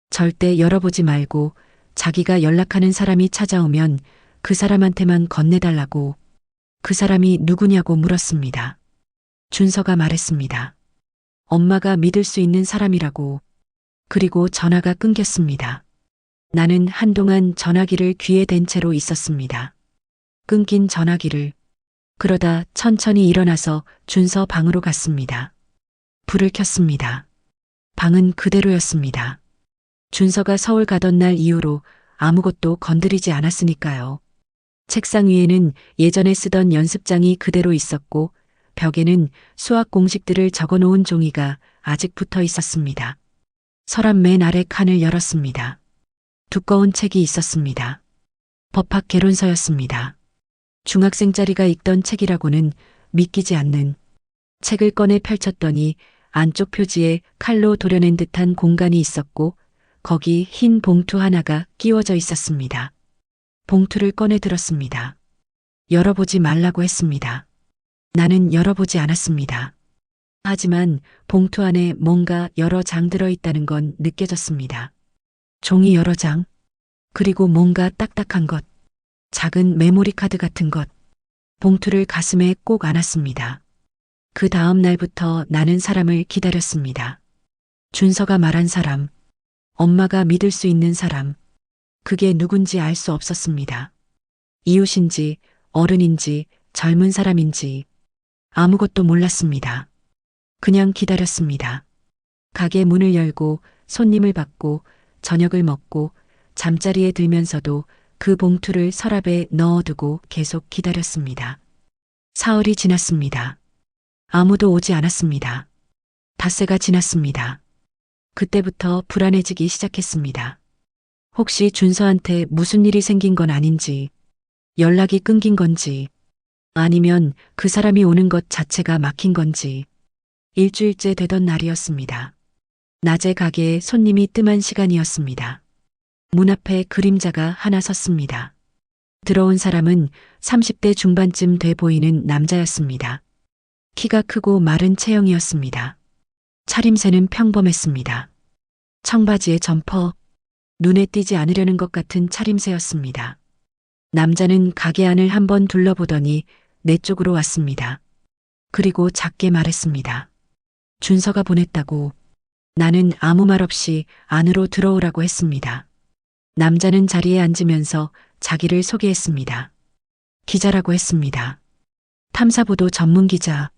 절대 열어보지 말고 자기가 연락하는 사람이 찾아오면 그 사람한테만 건네달라고. 그 사람이 누구냐고 물었습니다. 준서가 말했습니다. 엄마가 믿을 수 있는 사람이라고. 그리고 전화가 끊겼습니다. 나는 한동안 전화기를 귀에 댄 채로 있었습니다. 끊긴 전화기를. 그러다 천천히 일어나서 준서 방으로 갔습니다. 불을 켰습니다. 방은 그대로였습니다. 준서가 서울 가던 날 이후로 아무것도 건드리지 않았으니까요. 책상 위에는 예전에 쓰던 연습장이 그대로 있었고 벽에는 수학 공식들을 적어놓은 종이가 아직 붙어 있었습니다. 서랍 맨 아래 칸을 열었습니다. 두꺼운 책이 있었습니다. 법학 개론서였습니다. 중학생짜리가 읽던 책이라고는 믿기지 않는. 책을 꺼내 펼쳤더니 안쪽 표지에 칼로 도려낸 듯한 공간이 있었고 거기 흰 봉투 하나가 끼워져 있었습니다. 봉투를 꺼내 들었습니다. 열어보지 말라고 했습니다. 나는 열어보지 않았습니다. 하지만 봉투 안에 뭔가 여러 장 들어있다는 건 느껴졌습니다. 종이 여러 장, 그리고 뭔가 딱딱한 것, 작은 메모리 카드 같은 것. 봉투를 가슴에 꼭 안았습니다. 그 다음 날부터 나는 사람을 기다렸습니다. 준서가 말한 사람, 엄마가 믿을 수 있는 사람, 그게 누군지 알 수 없었습니다. 이웃인지, 어른인지, 젊은 사람인지 아무것도 몰랐습니다. 그냥 기다렸습니다. 가게 문을 열고 손님을 받고 저녁을 먹고 잠자리에 들면서도 그 봉투를 서랍에 넣어두고 계속 기다렸습니다. 사흘이 지났습니다. 아무도 오지 않았습니다. 닷새가 지났습니다. 그때부터 불안해지기 시작했습니다. 혹시 준서한테 무슨 일이 생긴 건 아닌지, 연락이 끊긴 건지, 아니면 그 사람이 오는 것 자체가 막힌 건지. 일주일째 되던 날이었습니다. 낮에 가게에 손님이 뜸한 시간이었습니다. 문 앞에 그림자가 하나 섰습니다. 들어온 사람은 30대 중반쯤 돼 보이는 남자였습니다. 키가 크고 마른 체형이었습니다. 차림새는 평범했습니다. 청바지에 점퍼, 눈에 띄지 않으려는 것 같은 차림새였습니다. 남자는 가게 안을 한번 둘러보더니 내 쪽으로 왔습니다. 그리고 작게 말했습니다. 준서가 보냈다고. 나는 아무 말 없이 안으로 들어오라고 했습니다. 남자는 자리에 앉으면서 자기를 소개했습니다. 기자라고 했습니다. 탐사보도 전문 기자.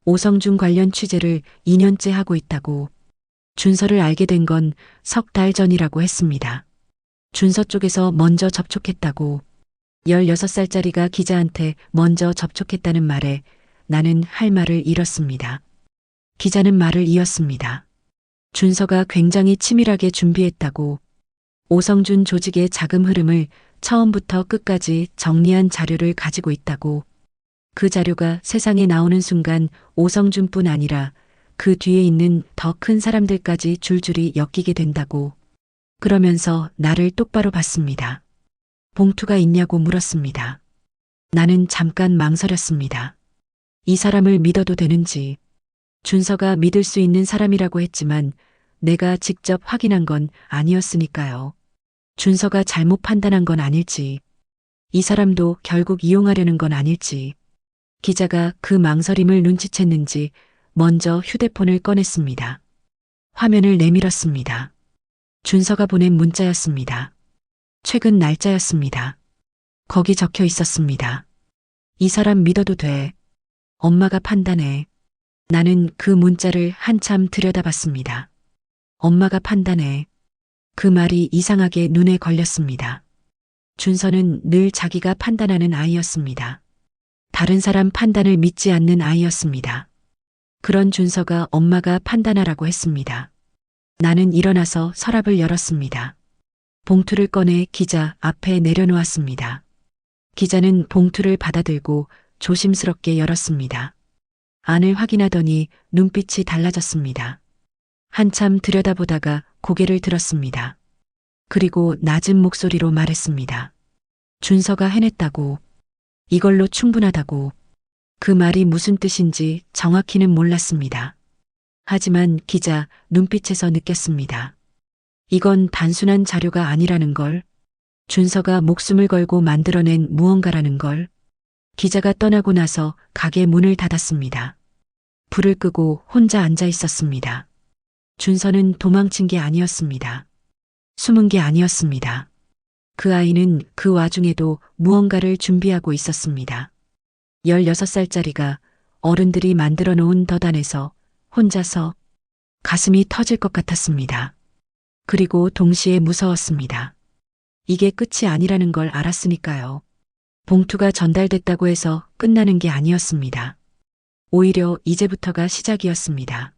오성준 관련 취재를 2년째 하고 있다고. 준서를 알게 된 건 석 달 전이라고 했습니다. 준서 쪽에서 먼저 접촉했다고. 16살짜리가 기자한테 먼저 접촉했다는 말에 나는 할 말을 잃었습니다. 기자는 말을 이었습니다. 준서가 굉장히 치밀하게 준비했다고. 오성준 조직의 자금 흐름을 처음부터 끝까지 정리한 자료를 가지고 있다고. 그 자료가 세상에 나오는 순간 오성준뿐 아니라 그 뒤에 있는 더 큰 사람들까지 줄줄이 엮이게 된다고. 그러면서 나를 똑바로 봤습니다. 봉투가 있냐고 물었습니다. 나는 잠깐 망설였습니다. 이 사람을 믿어도 되는지. 준서가 믿을 수 있는 사람이라고 했지만 내가 직접 확인한 건 아니었으니까요. 준서가 잘못 판단한 건 아닐지. 이 사람도 결국 이용하려는 건 아닐지. 기자가 그 망설임을 눈치챘는지 먼저 휴대폰을 꺼냈습니다. 화면을 내밀었습니다. 준서가 보낸 문자였습니다. 최근 날짜였습니다. 거기 적혀 있었습니다. 이 사람 믿어도 돼. 엄마가 판단해. 나는 그 문자를 한참 들여다봤습니다. 엄마가 판단해. 그 말이 이상하게 눈에 걸렸습니다. 준서는 늘 자기가 판단하는 아이였습니다. 다른 사람 판단을 믿지 않는 아이였습니다. 그런 준서가 엄마가 판단하라고 했습니다. 나는 일어나서 서랍을 열었습니다. 봉투를 꺼내 기자 앞에 내려놓았습니다. 기자는 봉투를 받아들고 조심스럽게 열었습니다. 안을 확인하더니 눈빛이 달라졌습니다. 한참 들여다보다가 고개를 들었습니다. 그리고 낮은 목소리로 말했습니다. 준서가 해냈다고. 이걸로 충분하다고. 그 말이 무슨 뜻인지 정확히는 몰랐습니다. 하지만 기자 눈빛에서 느꼈습니다. 이건 단순한 자료가 아니라는 걸. 준서가 목숨을 걸고 만들어낸 무언가라는 걸. 기자가 떠나고 나서 가게 문을 닫았습니다. 불을 끄고 혼자 앉아 있었습니다. 준서는 도망친 게 아니었습니다. 숨은 게 아니었습니다. 그 아이는 그 와중에도 무언가를 준비하고 있었습니다. 16살짜리가 어른들이 만들어 놓은 덫 안에서 혼자서. 가슴이 터질 것 같았습니다. 그리고 동시에 무서웠습니다. 이게 끝이 아니라는 걸 알았으니까요. 봉투가 전달됐다고 해서 끝나는 게 아니었습니다. 오히려 이제부터가 시작이었습니다.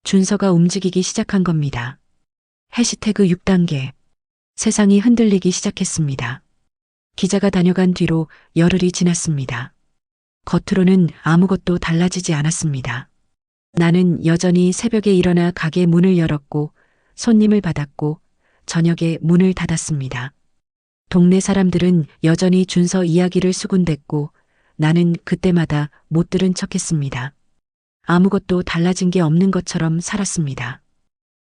준서가 움직이기 시작한 겁니다. 해시태그 6단계. 세상이 흔들리기 시작했습니다. 기자가 다녀간 뒤로 열흘이 지났습니다. 겉으로는 아무것도 달라지지 않았습니다. 나는 여전히 새벽에 일어나 가게 문을 열었고 손님을 받았고 저녁에 문을 닫았습니다. 동네 사람들은 여전히 준서 이야기를 수군댔고 나는 그때마다 못 들은 척했습니다. 아무것도 달라진 게 없는 것처럼 살았습니다.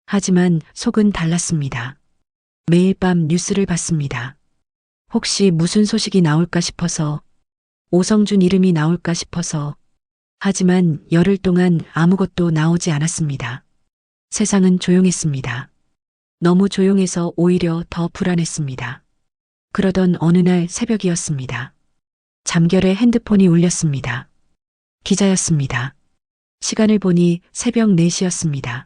하지만 속은 달랐습니다. 매일 밤 뉴스를 봤습니다. 혹시 무슨 소식이 나올까 싶어서, 오성준 이름이 나올까 싶어서. 하지만 열흘 동안 아무것도 나오지 않았습니다. 세상은 조용했습니다. 너무 조용해서 오히려 더 불안했습니다. 그러던 어느 날 새벽이었습니다. 잠결에 핸드폰이 울렸습니다. 기자였습니다. 시간을 보니 새벽 4시였습니다.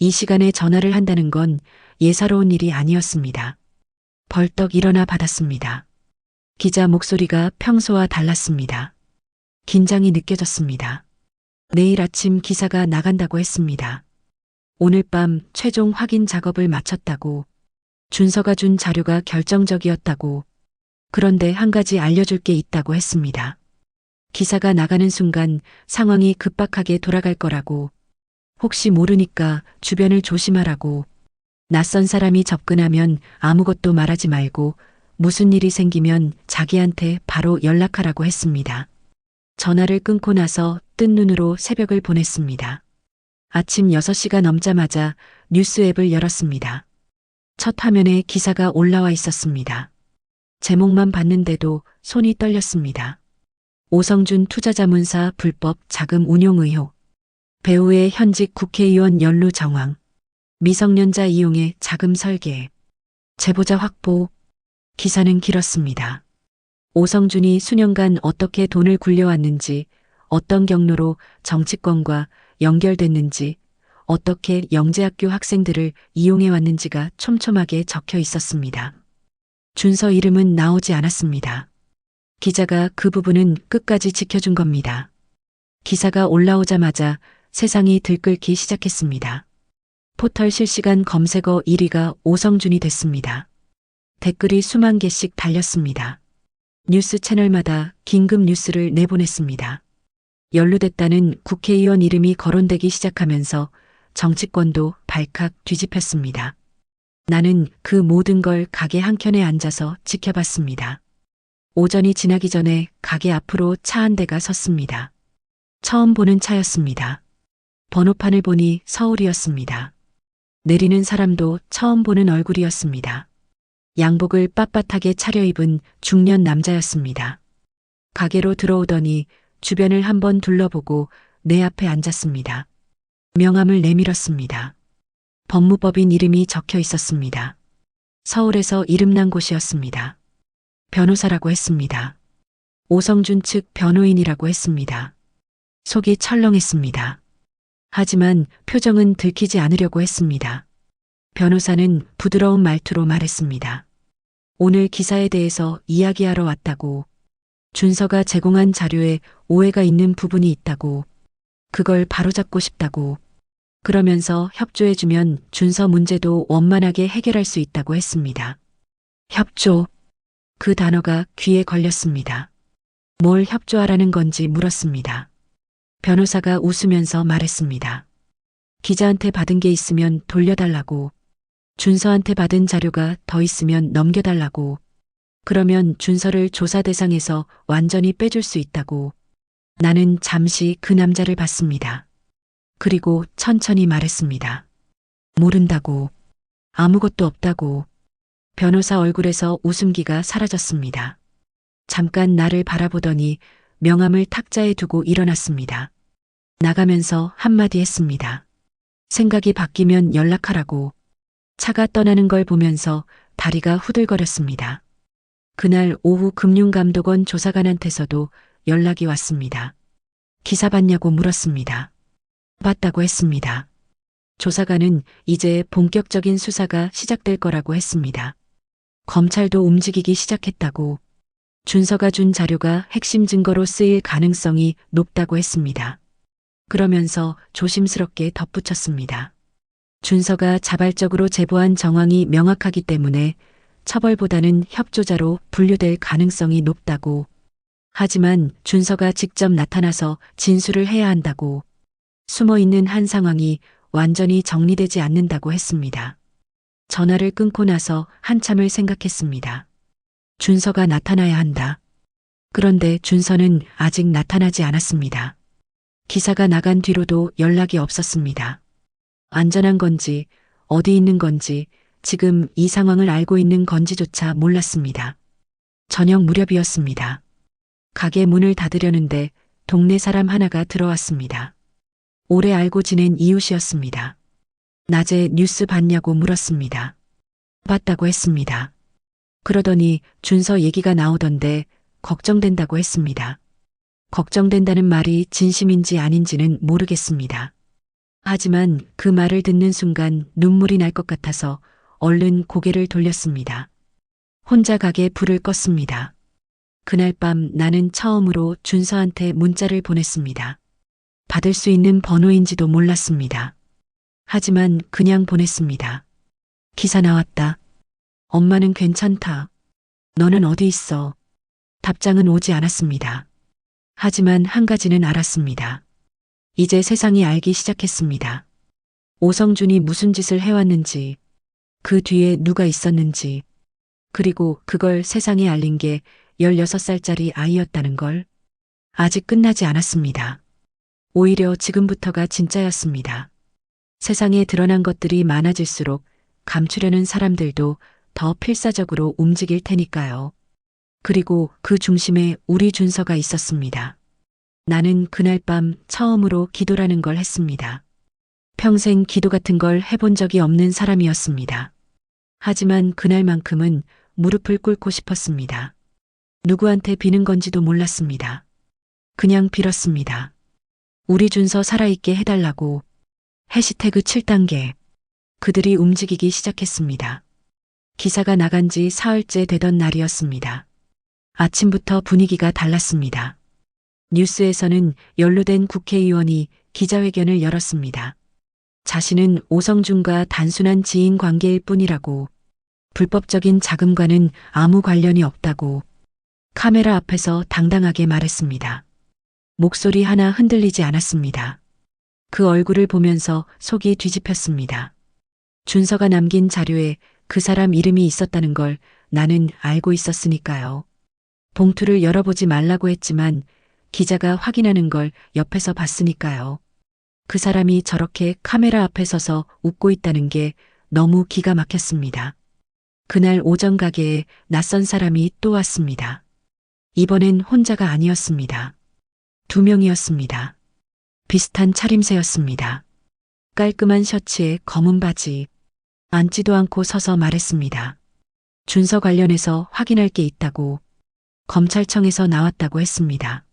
이 시간에 전화를 한다는 건 예사로운 일이 아니었습니다. 벌떡 일어나 받았습니다. 기자 목소리가 평소와 달랐습니다. 긴장이 느껴졌습니다. 내일 아침 기사가 나간다고 했습니다. 오늘 밤 최종 확인 작업을 마쳤다고. 준서가 준 자료가 결정적이었다고. 그런데 한 가지 알려줄 게 있다고 했습니다. 기사가 나가는 순간 상황이 급박하게 돌아갈 거라고. 혹시 모르니까 주변을 조심하라고. 낯선 사람이 접근하면 아무것도 말하지 말고 무슨 일이 생기면 자기한테 바로 연락하라고 했습니다. 전화를 끊고 나서 뜬 눈으로 새벽을 보냈습니다. 아침 6시가 넘자마자 뉴스 앱을 열었습니다. 첫 화면에 기사가 올라와 있었습니다. 제목만 봤는데도 손이 떨렸습니다. 오성준 투자자문사 불법 자금 운용 의혹. 배우의 현직 국회의원 연루 정황. 미성년자 이용의 자금 설계. 제보자 확보. 기사는 길었습니다. 오성준이 수년간 어떻게 돈을 굴려왔는지, 어떤 경로로 정치권과 연결됐는지, 어떻게 영재학교 학생들을 이용해왔는지가 촘촘하게 적혀 있었습니다. 준서 이름은 나오지 않았습니다. 기자가 그 부분은 끝까지 지켜준 겁니다. 기사가 올라오자마자 세상이 들끓기 시작했습니다. 포털 실시간 검색어 1위가 오성준이 됐습니다. 댓글이 수만 개씩 달렸습니다. 뉴스 채널마다 긴급 뉴스를 내보냈습니다. 연루됐다는 국회의원 이름이 거론되기 시작하면서 정치권도 발칵 뒤집혔습니다. 나는 그 모든 걸 가게 한켠에 앉아서 지켜봤습니다. 오전이 지나기 전에 가게 앞으로 차 한 대가 섰습니다. 처음 보는 차였습니다. 번호판을 보니 서울이었습니다. 내리는 사람도 처음 보는 얼굴이었습니다. 양복을 빳빳하게 차려입은 중년 남자였습니다. 가게로 들어오더니 주변을 한번 둘러보고 내 앞에 앉았습니다. 명함을 내밀었습니다. 법무법인 이름이 적혀 있었습니다. 서울에서 이름난 곳이었습니다. 변호사라고 했습니다. 오성준 측 변호인이라고 했습니다. 속이 철렁했습니다. 하지만 표정은 들키지 않으려고 했습니다. 변호사는 부드러운 말투로 말했습니다. 오늘 기사에 대해서 이야기하러 왔다고. 준서가 제공한 자료에 오해가 있는 부분이 있다고. 그걸 바로잡고 싶다고. 그러면서 협조해주면 준서 문제도 원만하게 해결할 수 있다고 했습니다. 협조. 그 단어가 귀에 걸렸습니다. 뭘 협조하라는 건지 물었습니다. 변호사가 웃으면서 말했습니다. 기자한테 받은 게 있으면 돌려달라고. 준서한테 받은 자료가 더 있으면 넘겨달라고. 그러면 준서를 조사 대상에서 완전히 빼줄 수 있다고. 나는 잠시 그 남자를 봤습니다. 그리고 천천히 말했습니다. 모른다고. 아무것도 없다고. 변호사 얼굴에서 웃음기가 사라졌습니다. 잠깐 나를 바라보더니 명함을 탁자에 두고 일어났습니다. 나가면서 한마디 했습니다. 생각이 바뀌면 연락하라고. 차가 떠나는 걸 보면서 다리가 후들거렸습니다. 그날 오후 금융감독원 조사관한테서도 연락이 왔습니다. 기사 봤냐고 물었습니다. 봤다고 했습니다. 조사관은 이제 본격적인 수사가 시작될 거라고 했습니다. 검찰도 움직이기 시작했다고. 준서가 준 자료가 핵심 증거로 쓰일 가능성이 높다고 했습니다. 그러면서 조심스럽게 덧붙였습니다. 준서가 자발적으로 제보한 정황이 명확하기 때문에 처벌보다는 협조자로 분류될 가능성이 높다고. 하지만 준서가 직접 나타나서 진술을 해야 한다고. 숨어있는 한 상황이 완전히 정리되지 않는다고 했습니다. 전화를 끊고 나서 한참을 생각했습니다. 준서가 나타나야 한다. 그런데 준서는 아직 나타나지 않았습니다. 기사가 나간 뒤로도 연락이 없었습니다. 안전한 건지, 어디 있는 건지, 지금 이 상황을 알고 있는 건지조차 몰랐습니다. 저녁 무렵이었습니다. 가게 문을 닫으려는데 동네 사람 하나가 들어왔습니다. 오래 알고 지낸 이웃이었습니다. 낮에 뉴스 봤냐고 물었습니다. 봤다고 했습니다. 그러더니 준서 얘기가 나오던데 걱정된다고 했습니다. 걱정된다는 말이 진심인지 아닌지는 모르겠습니다. 하지만 그 말을 듣는 순간 눈물이 날 것 같아서 얼른 고개를 돌렸습니다. 혼자 가게 불을 껐습니다. 그날 밤 나는 처음으로 준서한테 문자를 보냈습니다. 받을 수 있는 번호인지도 몰랐습니다. 하지만 그냥 보냈습니다. 기사 나왔다. 엄마는 괜찮다. 너는 어디 있어? 답장은 오지 않았습니다. 하지만 한 가지는 알았습니다. 이제 세상이 알기 시작했습니다. 오성준이 무슨 짓을 해왔는지, 그 뒤에 누가 있었는지, 그리고 그걸 세상에 알린 게 16살짜리 아이였다는 걸. 아직 끝나지 않았습니다. 오히려 지금부터가 진짜였습니다. 세상에 드러난 것들이 많아질수록 감추려는 사람들도 더 필사적으로 움직일 테니까요. 그리고 그 중심에 우리 준서가 있었습니다. 나는 그날 밤 처음으로 기도라는 걸 했습니다. 평생 기도 같은 걸 해본 적이 없는 사람이었습니다. 하지만 그날만큼은 무릎을 꿇고 싶었습니다. 누구한테 비는 건지도 몰랐습니다. 그냥 빌었습니다. 우리 준서 살아있게 해달라고. 해시태그 7단계. 그들이 움직이기 시작했습니다. 기사가 나간 지 사흘째 되던 날이었습니다. 아침부터 분위기가 달랐습니다. 뉴스에서는 연루된 국회의원이 기자회견을 열었습니다. 자신은 오성준과 단순한 지인 관계일 뿐이라고, 불법적인 자금과는 아무 관련이 없다고 카메라 앞에서 당당하게 말했습니다. 목소리 하나 흔들리지 않았습니다. 그 얼굴을 보면서 속이 뒤집혔습니다. 준서가 남긴 자료에 그 사람 이름이 있었다는 걸 나는 알고 있었으니까요. 봉투를 열어보지 말라고 했지만 기자가 확인하는 걸 옆에서 봤으니까요. 그 사람이 저렇게 카메라 앞에 서서 웃고 있다는 게 너무 기가 막혔습니다. 그날 오전 가게에 낯선 사람이 또 왔습니다. 이번엔 혼자가 아니었습니다. 2명이었습니다. 비슷한 차림새였습니다. 깔끔한 셔츠에 검은 바지. 앉지도 않고 서서 말했습니다. 준서 관련해서 확인할 게 있다고. 검찰청에서 나왔다고 했습니다.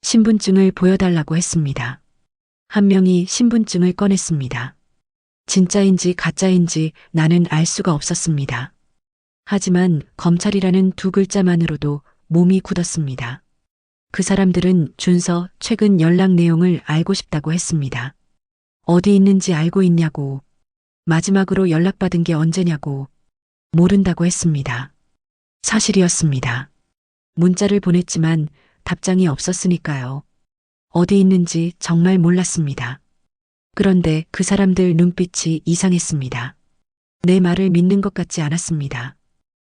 신분증을 보여달라고 했습니다. 한 명이 신분증을 꺼냈습니다. 진짜인지 가짜인지 나는 알 수가 없었습니다. 하지만 검찰이라는 2글자만으로도 몸이 굳었습니다. 그 사람들은 준서 최근 연락 내용을 알고 싶다고 했습니다. 어디 있는지 알고 있냐고. 마지막으로 연락받은 게 언제냐고. 모른다고 했습니다. 사실이었습니다. 문자를 보냈지만 답장이 없었으니까요. 어디 있는지 정말 몰랐습니다. 그런데 그 사람들 눈빛이 이상했습니다. 내 말을 믿는 것 같지 않았습니다.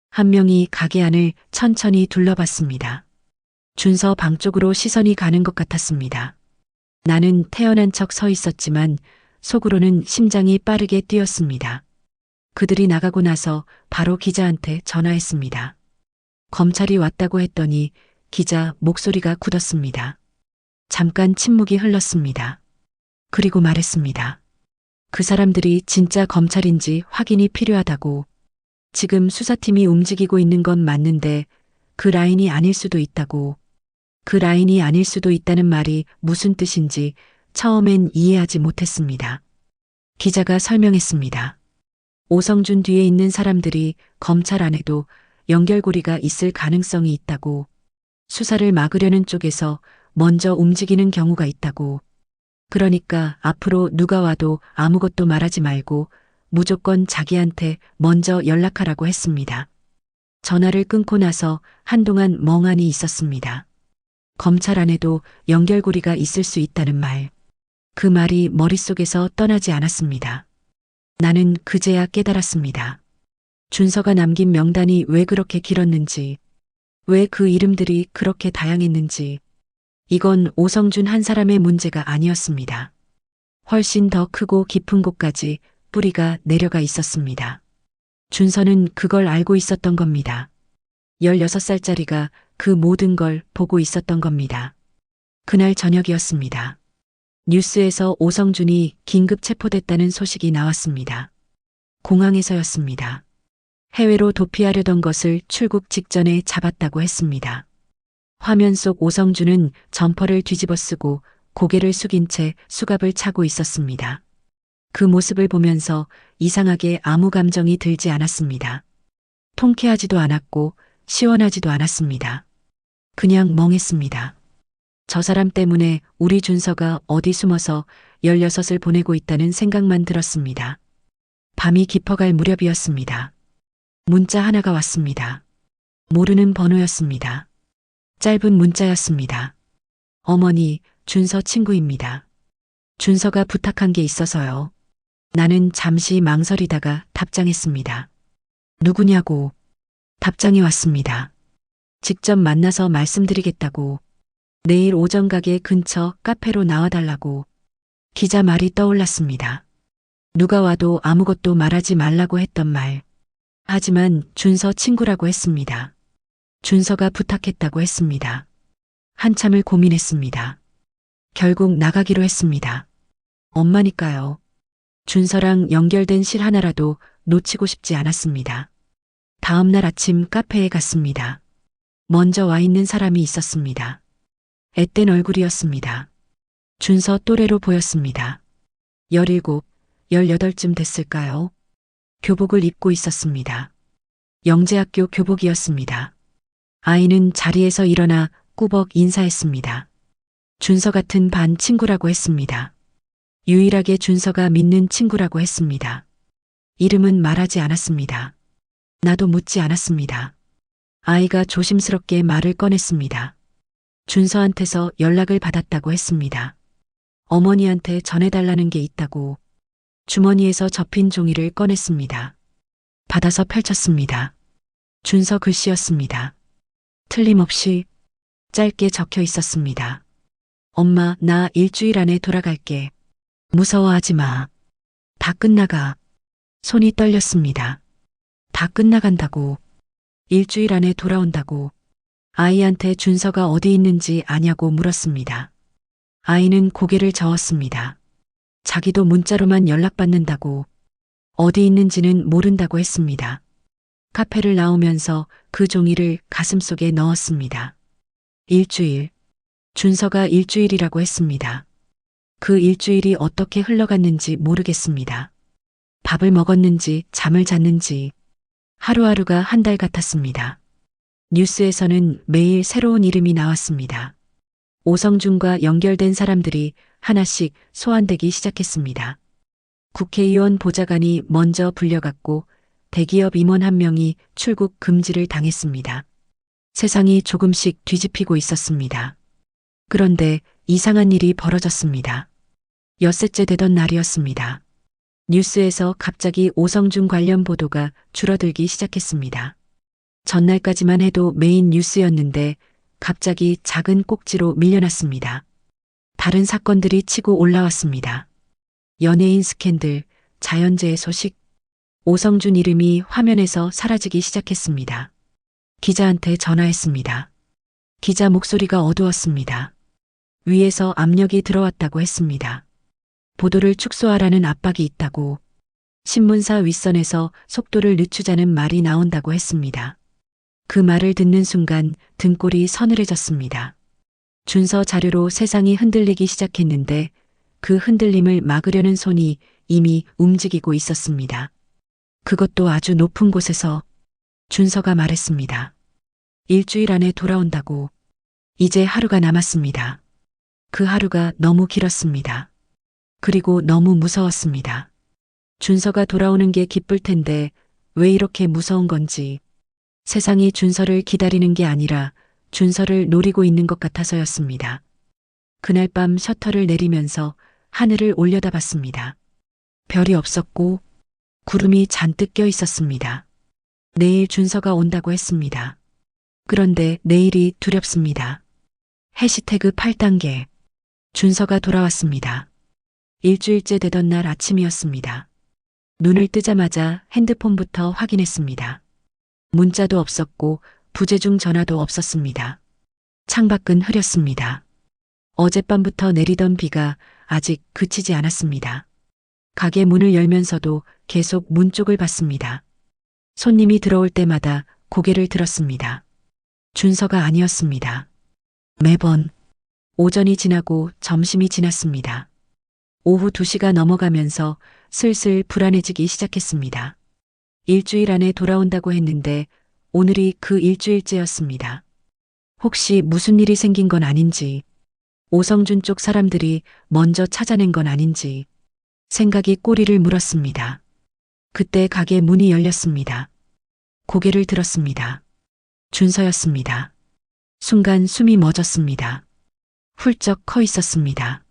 한 명이 가게 안을 천천히 둘러봤습니다. 준서 방 쪽으로 시선이 가는 것 같았습니다. 나는 태어난 척 서 있었지만 속으로는 심장이 빠르게 뛰었습니다. 그들이 나가고 나서 바로 기자한테 전화했습니다. 검찰이 왔다고 했더니 기자 목소리가 굳었습니다. 잠깐 침묵이 흘렀습니다. 그리고 말했습니다. 그 사람들이 진짜 검찰인지 확인이 필요하다고. 지금 수사팀이 움직이고 있는 건 맞는데 그 라인이 아닐 수도 있다고. 그 라인이 아닐 수도 있다는 말이 무슨 뜻인지 처음엔 이해하지 못했습니다. 기자가 설명했습니다. 오성준 뒤에 있는 사람들이 검찰 안에도 연결고리가 있을 가능성이 있다고. 수사를 막으려는 쪽에서 먼저 움직이는 경우가 있다고. 그러니까 앞으로 누가 와도 아무것도 말하지 말고 무조건 자기한테 먼저 연락하라고 했습니다. 전화를 끊고 나서 한동안 멍하니 있었습니다. 검찰 안에도 연결고리가 있을 수 있다는 말. 그 말이 머릿속에서 떠나지 않았습니다. 나는 그제야 깨달았습니다. 준서가 남긴 명단이 왜 그렇게 길었는지, 왜 그 이름들이 그렇게 다양했는지, 이건 오성준 한 사람의 문제가 아니었습니다. 훨씬 더 크고 깊은 곳까지 뿌리가 내려가 있었습니다. 준서는 그걸 알고 있었던 겁니다. 16살짜리가 그 모든 걸 보고 있었던 겁니다. 그날 저녁이었습니다. 뉴스에서 오성준이 긴급 체포됐다는 소식이 나왔습니다. 공항에서였습니다. 해외로 도피하려던 것을 출국 직전에 잡았다고 했습니다. 화면 속 오성준은 점퍼를 뒤집어 쓰고 고개를 숙인 채 수갑을 차고 있었습니다. 그 모습을 보면서 이상하게 아무 감정이 들지 않았습니다. 통쾌하지도 않았고 시원하지도 않았습니다. 그냥 멍했습니다. 저 사람 때문에 우리 준서가 어디 숨어서 16을 보내고 있다는 생각만 들었습니다. 밤이 깊어갈 무렵이었습니다. 문자 하나가 왔습니다. 모르는 번호였습니다. 짧은 문자였습니다. 어머니, 준서 친구입니다. 준서가 부탁한 게 있어서요. 나는 잠시 망설이다가 답장했습니다. 누구냐고. 답장이 왔습니다. 직접 만나서 말씀드리겠다고. 내일 오전 가게 근처 카페로 나와달라고. 기자 말이 떠올랐습니다. 누가 와도 아무것도 말하지 말라고 했던 말. 하지만 준서 친구라고 했습니다. 준서가 부탁했다고 했습니다. 한참을 고민했습니다. 결국 나가기로 했습니다. 엄마니까요. 준서랑 연결된 실 하나라도 놓치고 싶지 않았습니다. 다음 날 아침 카페에 갔습니다. 먼저 와 있는 사람이 있었습니다. 앳된 얼굴이었습니다. 준서 또래로 보였습니다. 17, 18쯤 됐을까요? 교복을 입고 있었습니다. 영재학교 교복이었습니다. 아이는 자리에서 일어나 꾸벅 인사했습니다. 준서 같은 반 친구라고 했습니다. 유일하게 준서가 믿는 친구라고 했습니다. 이름은 말하지 않았습니다. 나도 묻지 않았습니다. 아이가 조심스럽게 말을 꺼냈습니다. 준서한테서 연락을 받았다고 했습니다. 어머니한테 전해달라는 게 있다고. 주머니에서 접힌 종이를 꺼냈습니다. 받아서 펼쳤습니다. 준서 글씨였습니다. 틀림없이 짧게 적혀 있었습니다. 엄마, 나 일주일 안에 돌아갈게. 무서워하지 마. 다 끝나가. 손이 떨렸습니다. 다 끝나간다고. 일주일 안에 돌아온다고. 아이한테 준서가 어디 있는지 아냐고 물었습니다. 아이는 고개를 저었습니다. 자기도 문자로만 연락받는다고. 어디 있는지는 모른다고 했습니다. 카페를 나오면서 그 종이를 가슴속에 넣었습니다. 일주일. 준서가 일주일이라고 했습니다. 그 일주일이 어떻게 흘러갔는지 모르겠습니다. 밥을 먹었는지 잠을 잤는지 하루하루가 한 달 같았습니다. 뉴스에서는 매일 새로운 이름이 나왔습니다. 오성준과 연결된 사람들이 하나씩 소환되기 시작했습니다. 국회의원 보좌관이 먼저 불려갔고 대기업 임원 한 명이 출국 금지를 당했습니다. 세상이 조금씩 뒤집히고 있었습니다. 그런데 이상한 일이 벌어졌습니다. 엿새째 되던 날이었습니다. 뉴스에서 갑자기 오성준 관련 보도가 줄어들기 시작했습니다. 전날까지만 해도 메인 뉴스였는데 갑자기 작은 꼭지로 밀려났습니다. 다른 사건들이 치고 올라왔습니다. 연예인 스캔들, 자연재해 소식, 오성준 이름이 화면에서 사라지기 시작했습니다. 기자한테 전화했습니다. 기자 목소리가 어두웠습니다. 위에서 압력이 들어왔다고 했습니다. 보도를 축소하라는 압박이 있다고. 신문사 윗선에서 속도를 늦추자는 말이 나온다고 했습니다. 그 말을 듣는 순간 등골이 서늘해졌습니다. 준서 자료로 세상이 흔들리기 시작했는데 그 흔들림을 막으려는 손이 이미 움직이고 있었습니다. 그것도 아주 높은 곳에서. 준서가 말했습니다. 일주일 안에 돌아온다고. 이제 하루가 남았습니다. 그 하루가 너무 길었습니다. 그리고 너무 무서웠습니다. 준서가 돌아오는 게 기쁠 텐데 왜 이렇게 무서운 건지. 세상이 준서를 기다리는 게 아니라 준서를 노리고 있는 것 같아서였습니다. 그날 밤 셔터를 내리면서 하늘을 올려다봤습니다. 별이 없었고 구름이 잔뜩 껴 있었습니다. 내일 준서가 온다고 했습니다. 그런데 내일이 두렵습니다. 해시태그 8단계. 준서가 돌아왔습니다. 일주일째 되던 날 아침이었습니다. 눈을 뜨자마자 핸드폰부터 확인했습니다. 문자도 없었고 부재중 전화도 없었습니다. 창밖은 흐렸습니다. 어젯밤부터 내리던 비가 아직 그치지 않았습니다. 가게 문을 열면서도 계속 문 쪽을 봤습니다. 손님이 들어올 때마다 고개를 들었습니다. 준서가 아니었습니다. 매번 오전이 지나고 점심이 지났습니다. 오후 2시가 넘어가면서 슬슬 불안해지기 시작했습니다. 일주일 안에 돌아온다고 했는데 오늘이 그 일주일째였습니다. 혹시 무슨 일이 생긴 건 아닌지 오성준 쪽 사람들이 먼저 찾아낸 건 아닌지 생각이 꼬리를 물었습니다. 그때 가게 문이 열렸습니다. 고개를 들었습니다. 준서였습니다. 순간 숨이 멎었습니다. 훌쩍 커 있었습니다.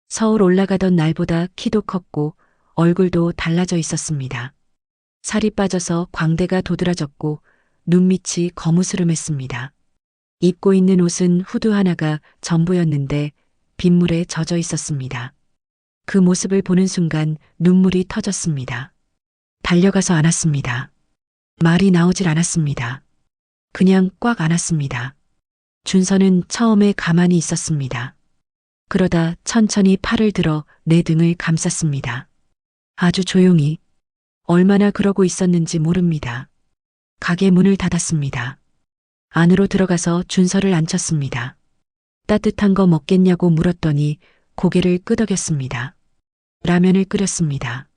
서울 올라가던 날보다 키도 컸고 얼굴도 달라져 있었습니다. 살이 빠져서 광대가 도드라졌고 눈밑이 거무스름했습니다. 입고 있는 옷은 후드 하나가 전부였는데 빗물에 젖어 있었습니다. 그 모습을 보는 순간 눈물이 터졌습니다. 달려가서 안았습니다. 말이 나오질 않았습니다. 그냥 꽉 안았습니다. 준서는 처음에 가만히 있었습니다. 그러다 천천히 팔을 들어 내 등을 감쌌습니다. 아주 조용히. 얼마나 그러고 있었는지 모릅니다. 가게 문을 닫았습니다. 안으로 들어가서 준서를 앉혔습니다. 따뜻한 거 먹겠냐고 물었더니 고개를 끄덕였습니다. 라면을 끓였습니다.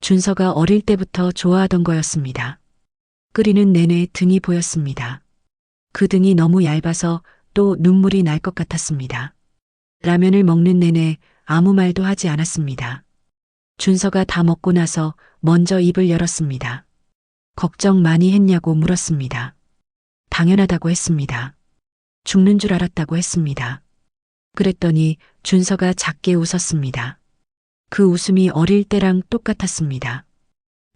준서가 어릴 때부터 좋아하던 거였습니다. 끓이는 내내 등이 보였습니다. 그 등이 너무 얇아서 또 눈물이 날 것 같았습니다. 라면을 먹는 내내 아무 말도 하지 않았습니다. 준서가 다 먹고 나서 먼저 입을 열었습니다. 걱정 많이 했냐고 물었습니다. 당연하다고 했습니다. 죽는 줄 알았다고 했습니다. 그랬더니 준서가 작게 웃었습니다. 그 웃음이 어릴 때랑 똑같았습니다.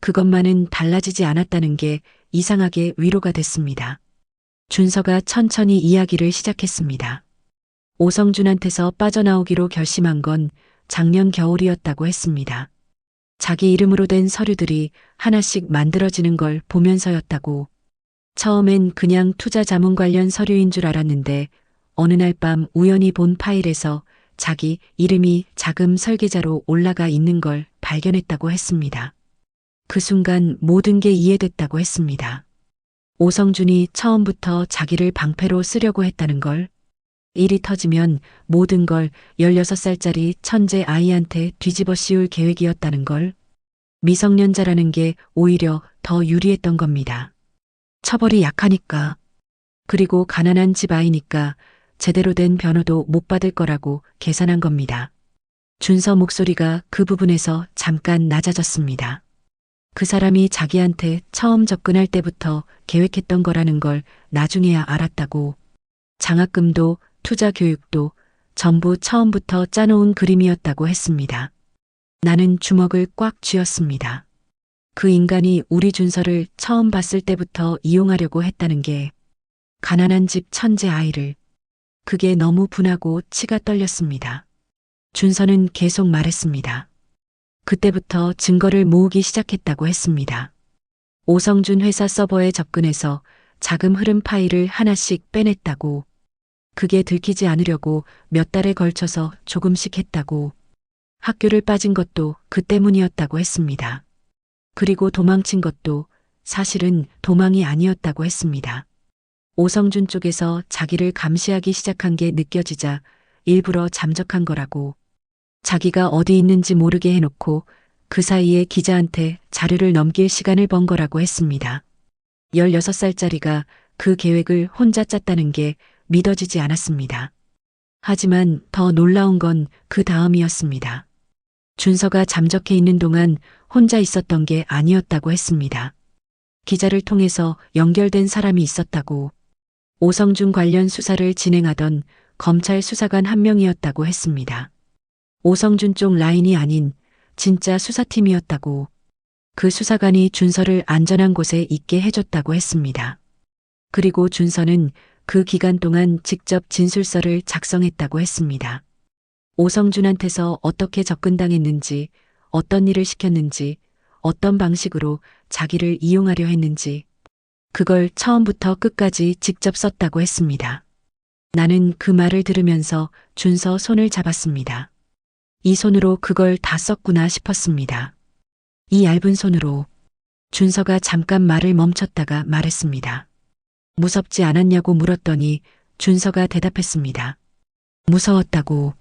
그것만은 달라지지 않았다는 게 이상하게 위로가 됐습니다. 준서가 천천히 이야기를 시작했습니다. 오성준한테서 빠져나오기로 결심한 건 작년 겨울이었다고 했습니다. 자기 이름으로 된 서류들이 하나씩 만들어지는 걸 보면서였다고. 처음엔 그냥 투자 자문 관련 서류인 줄 알았는데 어느 날 밤 우연히 본 파일에서 자기 이름이 자금 설계자로 올라가 있는 걸 발견했다고 했습니다. 그 순간 모든 게 이해됐다고 했습니다. 오성준이 처음부터 자기를 방패로 쓰려고 했다는 걸, 일이 터지면 모든 걸 16살짜리 천재 아이한테 뒤집어 씌울 계획이었다는 걸, 미성년자라는 게 오히려 더 유리했던 겁니다. 처벌이 약하니까, 그리고 가난한 집 아이니까 제대로 된 변호도 못 받을 거라고 계산한 겁니다. 준서 목소리가 그 부분에서 잠깐 낮아졌습니다. 그 사람이 자기한테 처음 접근할 때부터 계획했던 거라는 걸 나중에야 알았다고. 장학금도 투자 교육도 전부 처음부터 짜놓은 그림이었다고 했습니다. 나는 주먹을 꽉 쥐었습니다. 그 인간이 우리 준서를 처음 봤을 때부터 이용하려고 했다는 게, 가난한 집 천재 아이를. 그게 너무 분하고 치가 떨렸습니다. 준서는 계속 말했습니다. 그때부터 증거를 모으기 시작했다고 했습니다. 오성준 회사 서버에 접근해서 자금 흐름 파일을 하나씩 빼냈다고. 그게 들키지 않으려고 몇 달에 걸쳐서 조금씩 했다고. 학교를 빠진 것도 그 때문이었다고 했습니다. 그리고 도망친 것도 사실은 도망이 아니었다고 했습니다. 오성준 쪽에서 자기를 감시하기 시작한 게 느껴지자 일부러 잠적한 거라고. 자기가 어디 있는지 모르게 해놓고 그 사이에 기자한테 자료를 넘길 시간을 번 거라고 했습니다. 16살짜리가 그 계획을 혼자 짰다는 게 믿어지지 않았습니다. 하지만 더 놀라운 건 그 다음이었습니다. 준서가 잠적해 있는 동안 혼자 있었던 게 아니었다고 했습니다. 기자를 통해서 연결된 사람이 있었다고. 오성준 관련 수사를 진행하던 검찰 수사관 한 명이었다고 했습니다. 오성준 쪽 라인이 아닌 진짜 수사팀이었다고. 그 수사관이 준서를 안전한 곳에 있게 해줬다고 했습니다. 그리고 준서는 그 기간 동안 직접 진술서를 작성했다고 했습니다. 오성준한테서 어떻게 접근당했는지, 어떤 일을 시켰는지, 어떤 방식으로 자기를 이용하려 했는지, 그걸 처음부터 끝까지 직접 썼다고 했습니다. 나는 그 말을 들으면서 준서 손을 잡았습니다. 이 손으로 그걸 다 썼구나 싶었습니다. 이 얇은 손으로. 준서가 잠깐 말을 멈췄다가 말했습니다. 무섭지 않았냐고 물었더니 준서가 대답했습니다. 무서웠다고.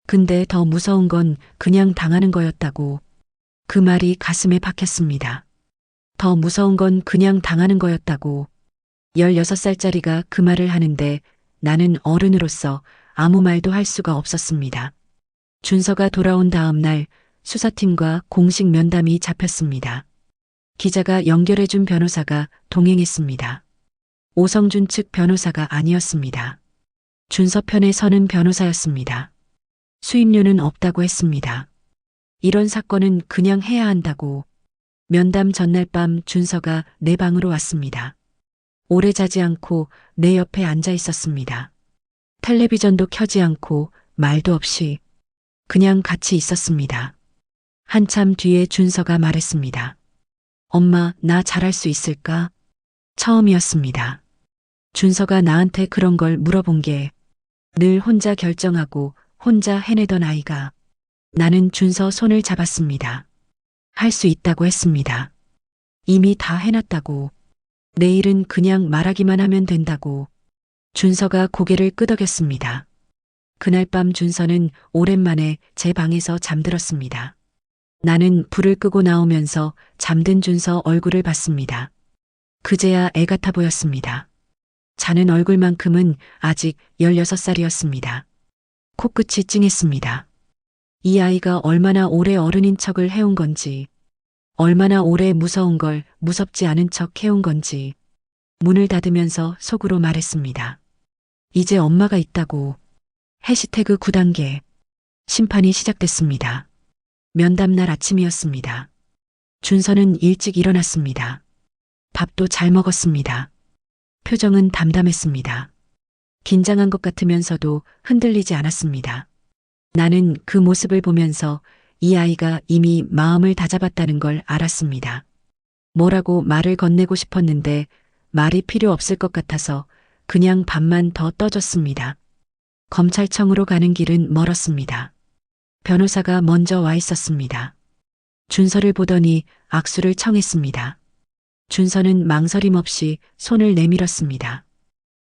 근데 더 무서운 건 그냥 당하는 거였다고. 그 말이 가슴에 박혔습니다. 더 무서운 건 그냥 당하는 거였다고. 16살짜리가 그 말을 하는데 나는 어른으로서 아무 말도 할 수가 없었습니다. 준서가 돌아온 다음 날 수사팀과 공식 면담이 잡혔습니다. 기자가 연결해준 변호사가 동행했습니다. 오성준 측 변호사가 아니었습니다. 준서 편에 서는 변호사였습니다. 수임료는 없다고 했습니다. 이런 사건은 그냥 해야 한다고. 면담 전날 밤 준서가 내 방으로 왔습니다. 오래 자지 않고 내 옆에 앉아 있었습니다. 텔레비전도 켜지 않고 말도 없이 그냥 같이 있었습니다. 한참 뒤에 준서가 말했습니다. 엄마, 나 잘할 수 있을까? 처음이었습니다. 준서가 나한테 그런 걸 물어본 게 늘 혼자 결정하고 혼자 해내던 아이가 나는 준서 손을 잡았습니다. 할 수 있다고 했습니다. 이미 다 해놨다고. 내일은 그냥 말하기만 하면 된다고. 준서가 고개를 끄덕였습니다. 그날 밤 준서는 오랜만에 제 방에서 잠들었습니다. 나는 불을 끄고 나오면서 잠든 준서 얼굴을 봤습니다. 그제야 애 같아 보였습니다. 자는 얼굴만큼은 아직 16살이었습니다. 코끝이 찡했습니다. 이 아이가 얼마나 오래 어른인 척을 해온 건지, 얼마나 오래 무서운 걸 무섭지 않은 척 해온 건지, 문을 닫으면서 속으로 말했습니다. 이제 엄마가 있다고. 해시태그 9단계. 심판이 시작됐습니다. 면담날 아침이었습니다. 준서는 일찍 일어났습니다. 밥도 잘 먹었습니다. 표정은 담담했습니다. 긴장한 것 같으면서도 흔들리지 않았습니다. 나는 그 모습을 보면서 이 아이가 이미 마음을 다잡았다는 걸 알았습니다. 뭐라고 말을 건네고 싶었는데 말이 필요 없을 것 같아서 그냥 밥만 더 떠줬습니다. 검찰청으로 가는 길은 멀었습니다. 변호사가 먼저 와 있었습니다. 준서를 보더니 악수를 청했습니다. 준서는 망설임 없이 손을 내밀었습니다.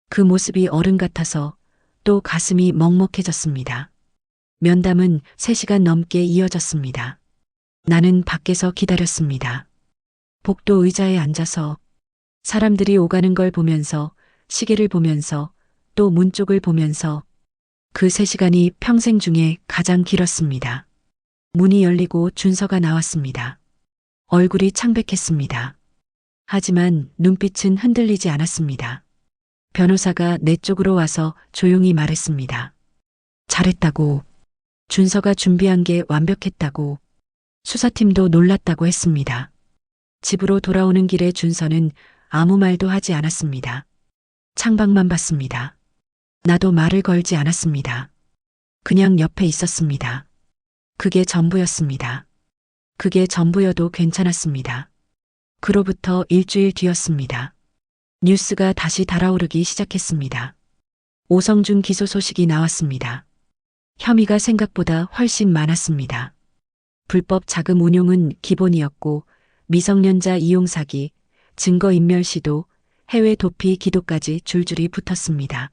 그 모습이 어른 같아서 또 가슴이 먹먹해졌습니다. 면담은 3시간 넘게 이어졌습니다. 나는 밖에서 기다렸습니다. 복도 의자에 앉아서 사람들이 오가는 걸 보면서 시계를 보면서 또 문 쪽을 보면서 그 3시간이 평생 중에 가장 길었습니다. 문이 열리고 준서가 나왔습니다. 얼굴이 창백했습니다. 하지만 눈빛은 흔들리지 않았습니다. 변호사가 내 쪽으로 와서 조용히 말했습니다. 잘했다고. 준서가 준비한 게 완벽했다고. 수사팀도 놀랐다고 했습니다. 집으로 돌아오는 길에 준서는 아무 말도 하지 않았습니다. 창밖만 봤습니다. 나도 말을 걸지 않았습니다. 그냥 옆에 있었습니다. 그게 전부였습니다. 그게 전부여도 괜찮았습니다. 그로부터 일주일 뒤였습니다. 뉴스가 다시 달아오르기 시작했습니다. 오성준 기소 소식이 나왔습니다. 혐의가 생각보다 훨씬 많았습니다. 불법 자금 운용은 기본이었고 미성년자 이용 사기, 증거인멸 시도, 해외 도피 기도까지 줄줄이 붙었습니다.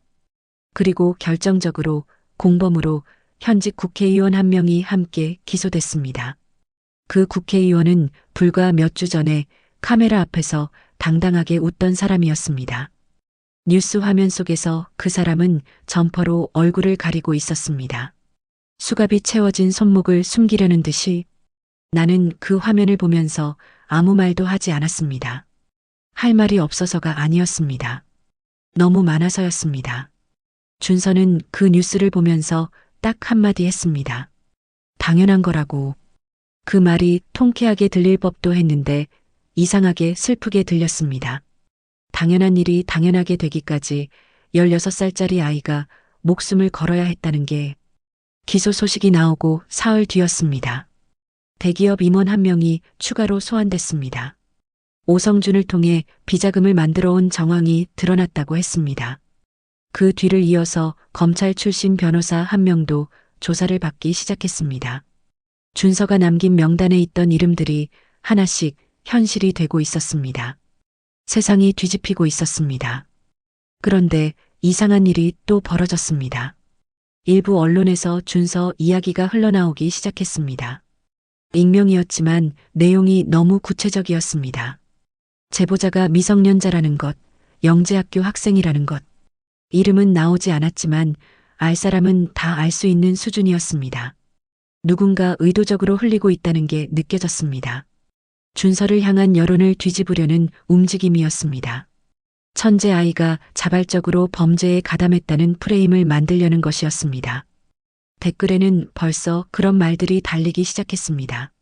그리고 결정적으로 공범으로 현직 국회의원 1명이 함께 기소됐습니다. 그 국회의원은 불과 몇 주 전에 카메라 앞에서 당당하게 웃던 사람이었습니다. 뉴스 화면 속에서 그 사람은 점퍼로 얼굴을 가리고 있었습니다. 수갑이 채워진 손목을 숨기려는 듯이 나는 그 화면을 보면서 아무 말도 하지 않았습니다. 할 말이 없어서가 아니었습니다. 너무 많아서였습니다. 준서는 그 뉴스를 보면서 딱 한마디 했습니다. 당연한 거라고. 그 말이 통쾌하게 들릴 법도 했는데 이상하게 슬프게 들렸습니다. 당연한 일이 당연하게 되기까지 16살짜리 아이가 목숨을 걸어야 했다는 게 기소 소식이 나오고 사흘 뒤였습니다. 대기업 임원 1명이 추가로 소환됐습니다. 오성준을 통해 비자금을 만들어 온 정황이 드러났다고 했습니다. 그 뒤를 이어서 검찰 출신 변호사 1명도 조사를 받기 시작했습니다. 준서가 남긴 명단에 있던 이름들이 하나씩 현실이 되고 있었습니다. 세상이 뒤집히고 있었습니다. 그런데 이상한 일이 또 벌어졌습니다. 일부 언론에서 준서 이야기가 흘러나오기 시작했습니다. 익명이었지만 내용이 너무 구체적이었습니다. 제보자가 미성년자라는 것, 영재학교 학생이라는 것, 이름은 나오지 않았지만 알 사람은 다 알 수 있는 수준이었습니다. 누군가 의도적으로 흘리고 있다는 게 느껴졌습니다. 준서를 향한 여론을 뒤집으려는 움직임이었습니다. 천재 아이가 자발적으로 범죄에 가담했다는 프레임을 만들려는 것이었습니다. 댓글에는 벌써 그런 말들이 달리기 시작했습니다.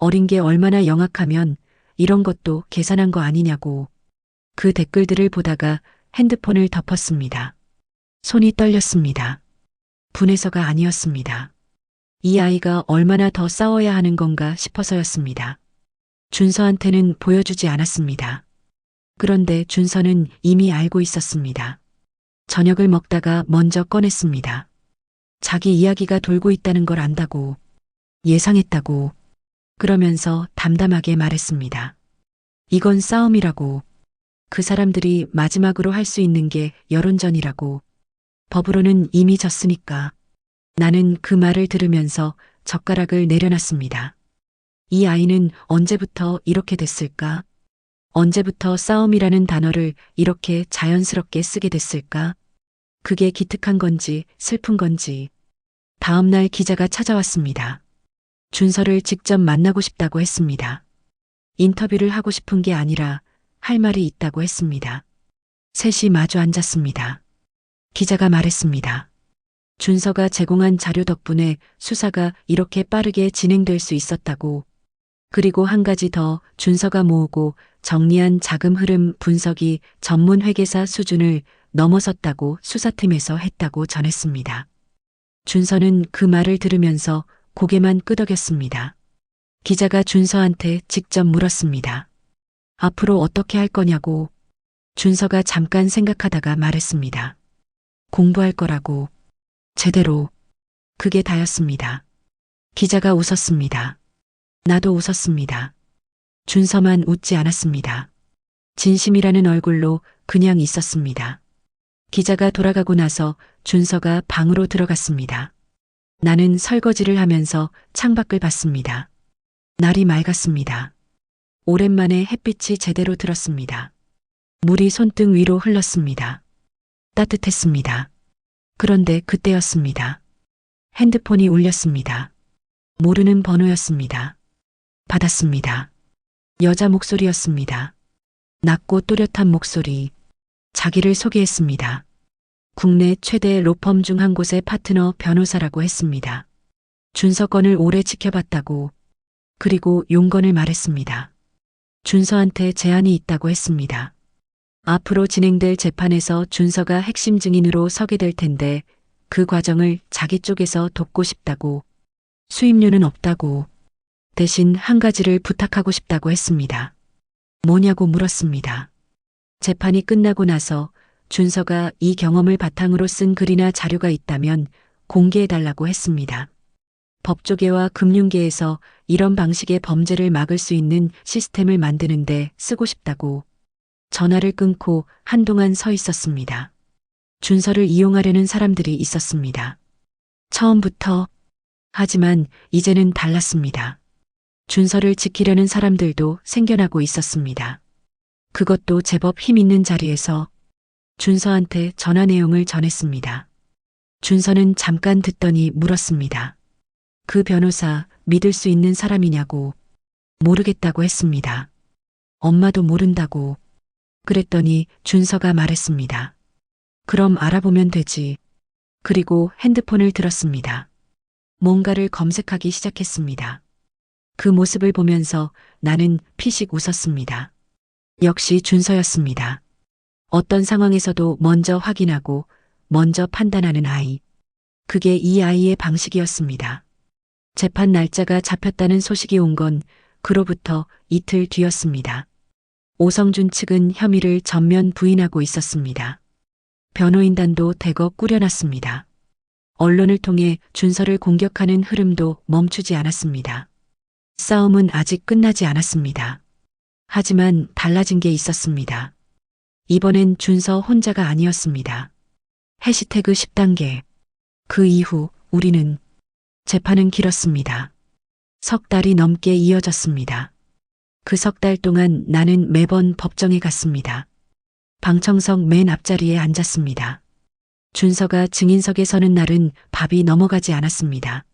어린 게 얼마나 영악하면 이런 것도 계산한 거 아니냐고. 그 댓글들을 보다가 핸드폰을 덮었습니다. 손이 떨렸습니다. 분해서가 아니었습니다. 이 아이가 얼마나 더 싸워야 하는 건가 싶어서였습니다. 준서한테는 보여주지 않았습니다. 그런데 준서는 이미 알고 있었습니다. 저녁을 먹다가 먼저 꺼냈습니다. 자기 이야기가 돌고 있다는 걸 안다고, 예상했다고, 그러면서 담담하게 말했습니다. 이건 싸움이라고, 그 사람들이 마지막으로 할 수 있는 게 여론전이라고, 법으로는 이미 졌으니까. 나는 그 말을 들으면서 젓가락을 내려놨습니다. 이 아이는 언제부터 이렇게 됐을까? 언제부터 싸움이라는 단어를 이렇게 자연스럽게 쓰게 됐을까? 그게 기특한 건지 슬픈 건지. 다음 날 기자가 찾아왔습니다. 준서를 직접 만나고 싶다고 했습니다. 인터뷰를 하고 싶은 게 아니라 할 말이 있다고 했습니다. 셋이 마주 앉았습니다. 기자가 말했습니다. 준서가 제공한 자료 덕분에 수사가 이렇게 빠르게 진행될 수 있었다고. 그리고 한 가지 더, 준서가 모으고 정리한 자금 흐름 분석이 전문 회계사 수준을 넘어섰다고 수사팀에서 했다고 전했습니다. 준서는 그 말을 들으면서 고개만 끄덕였습니다. 기자가 준서한테 직접 물었습니다. 앞으로 어떻게 할 거냐고. 준서가 잠깐 생각하다가 말했습니다. 공부할 거라고. 제대로. 그게 다였습니다. 기자가 웃었습니다. 나도 웃었습니다. 준서만 웃지 않았습니다. 진심이라는 얼굴로 그냥 있었습니다. 기자가 돌아가고 나서 준서가 방으로 들어갔습니다. 나는 설거지를 하면서 창밖을 봤습니다. 날이 맑았습니다. 오랜만에 햇빛이 제대로 들었습니다. 물이 손등 위로 흘렀습니다. 따뜻했습니다. 그런데 그때였습니다. 핸드폰이 울렸습니다. 모르는 번호였습니다. 받았습니다. 여자 목소리였습니다. 낮고 또렷한 목소리. 자기를 소개했습니다. 국내 최대 로펌 중 한 곳의 파트너 변호사라고 했습니다. 준서 건을 오래 지켜봤다고. 그리고 용건을 말했습니다. 준서한테 제안이 있다고 했습니다. 앞으로 진행될 재판에서 준서가 핵심 증인으로 서게 될 텐데 그 과정을 자기 쪽에서 돕고 싶다고. 수임료는 없다고. 대신 한 가지를 부탁하고 싶다고 했습니다. 뭐냐고 물었습니다. 재판이 끝나고 나서 준서가 이 경험을 바탕으로 쓴 글이나 자료가 있다면 공개해달라고 했습니다. 법조계와 금융계에서 이런 방식의 범죄를 막을 수 있는 시스템을 만드는데 쓰고 싶다고. 전화를 끊고 한동안 서 있었습니다. 준서를 이용하려는 사람들이 있었습니다. 처음부터. 하지만 이제는 달랐습니다. 준서를 지키려는 사람들도 생겨나고 있었습니다. 그것도 제법 힘 있는 자리에서. 준서한테 전화 내용을 전했습니다. 준서는 잠깐 듣더니 물었습니다. 그 변호사 믿을 수 있는 사람이냐고. 모르겠다고 했습니다. 엄마도 모른다고. 그랬더니 준서가 말했습니다. 그럼 알아보면 되지. 그리고 핸드폰을 들었습니다. 뭔가를 검색하기 시작했습니다. 그 모습을 보면서 나는 피식 웃었습니다. 역시 준서였습니다. 어떤 상황에서도 먼저 확인하고 먼저 판단하는 아이. 그게 이 아이의 방식이었습니다. 재판 날짜가 잡혔다는 소식이 온 건 그로부터 이틀 뒤였습니다. 오성준 측은 혐의를 전면 부인하고 있었습니다. 변호인단도 대거 꾸려놨습니다. 언론을 통해 준서를 공격하는 흐름도 멈추지 않았습니다. 싸움은 아직 끝나지 않았습니다. 하지만 달라진 게 있었습니다. 이번엔 준서 혼자가 아니었습니다. 해시태그 10단계. 그 이후 우리는. 재판은 길었습니다. 석 달이 넘게 이어졌습니다. 그 석 달 동안 나는 매번 법정에 갔습니다. 방청석 맨 앞자리에 앉았습니다. 준서가 증인석에 서는 날은 밥이 넘어가지 않았습니다.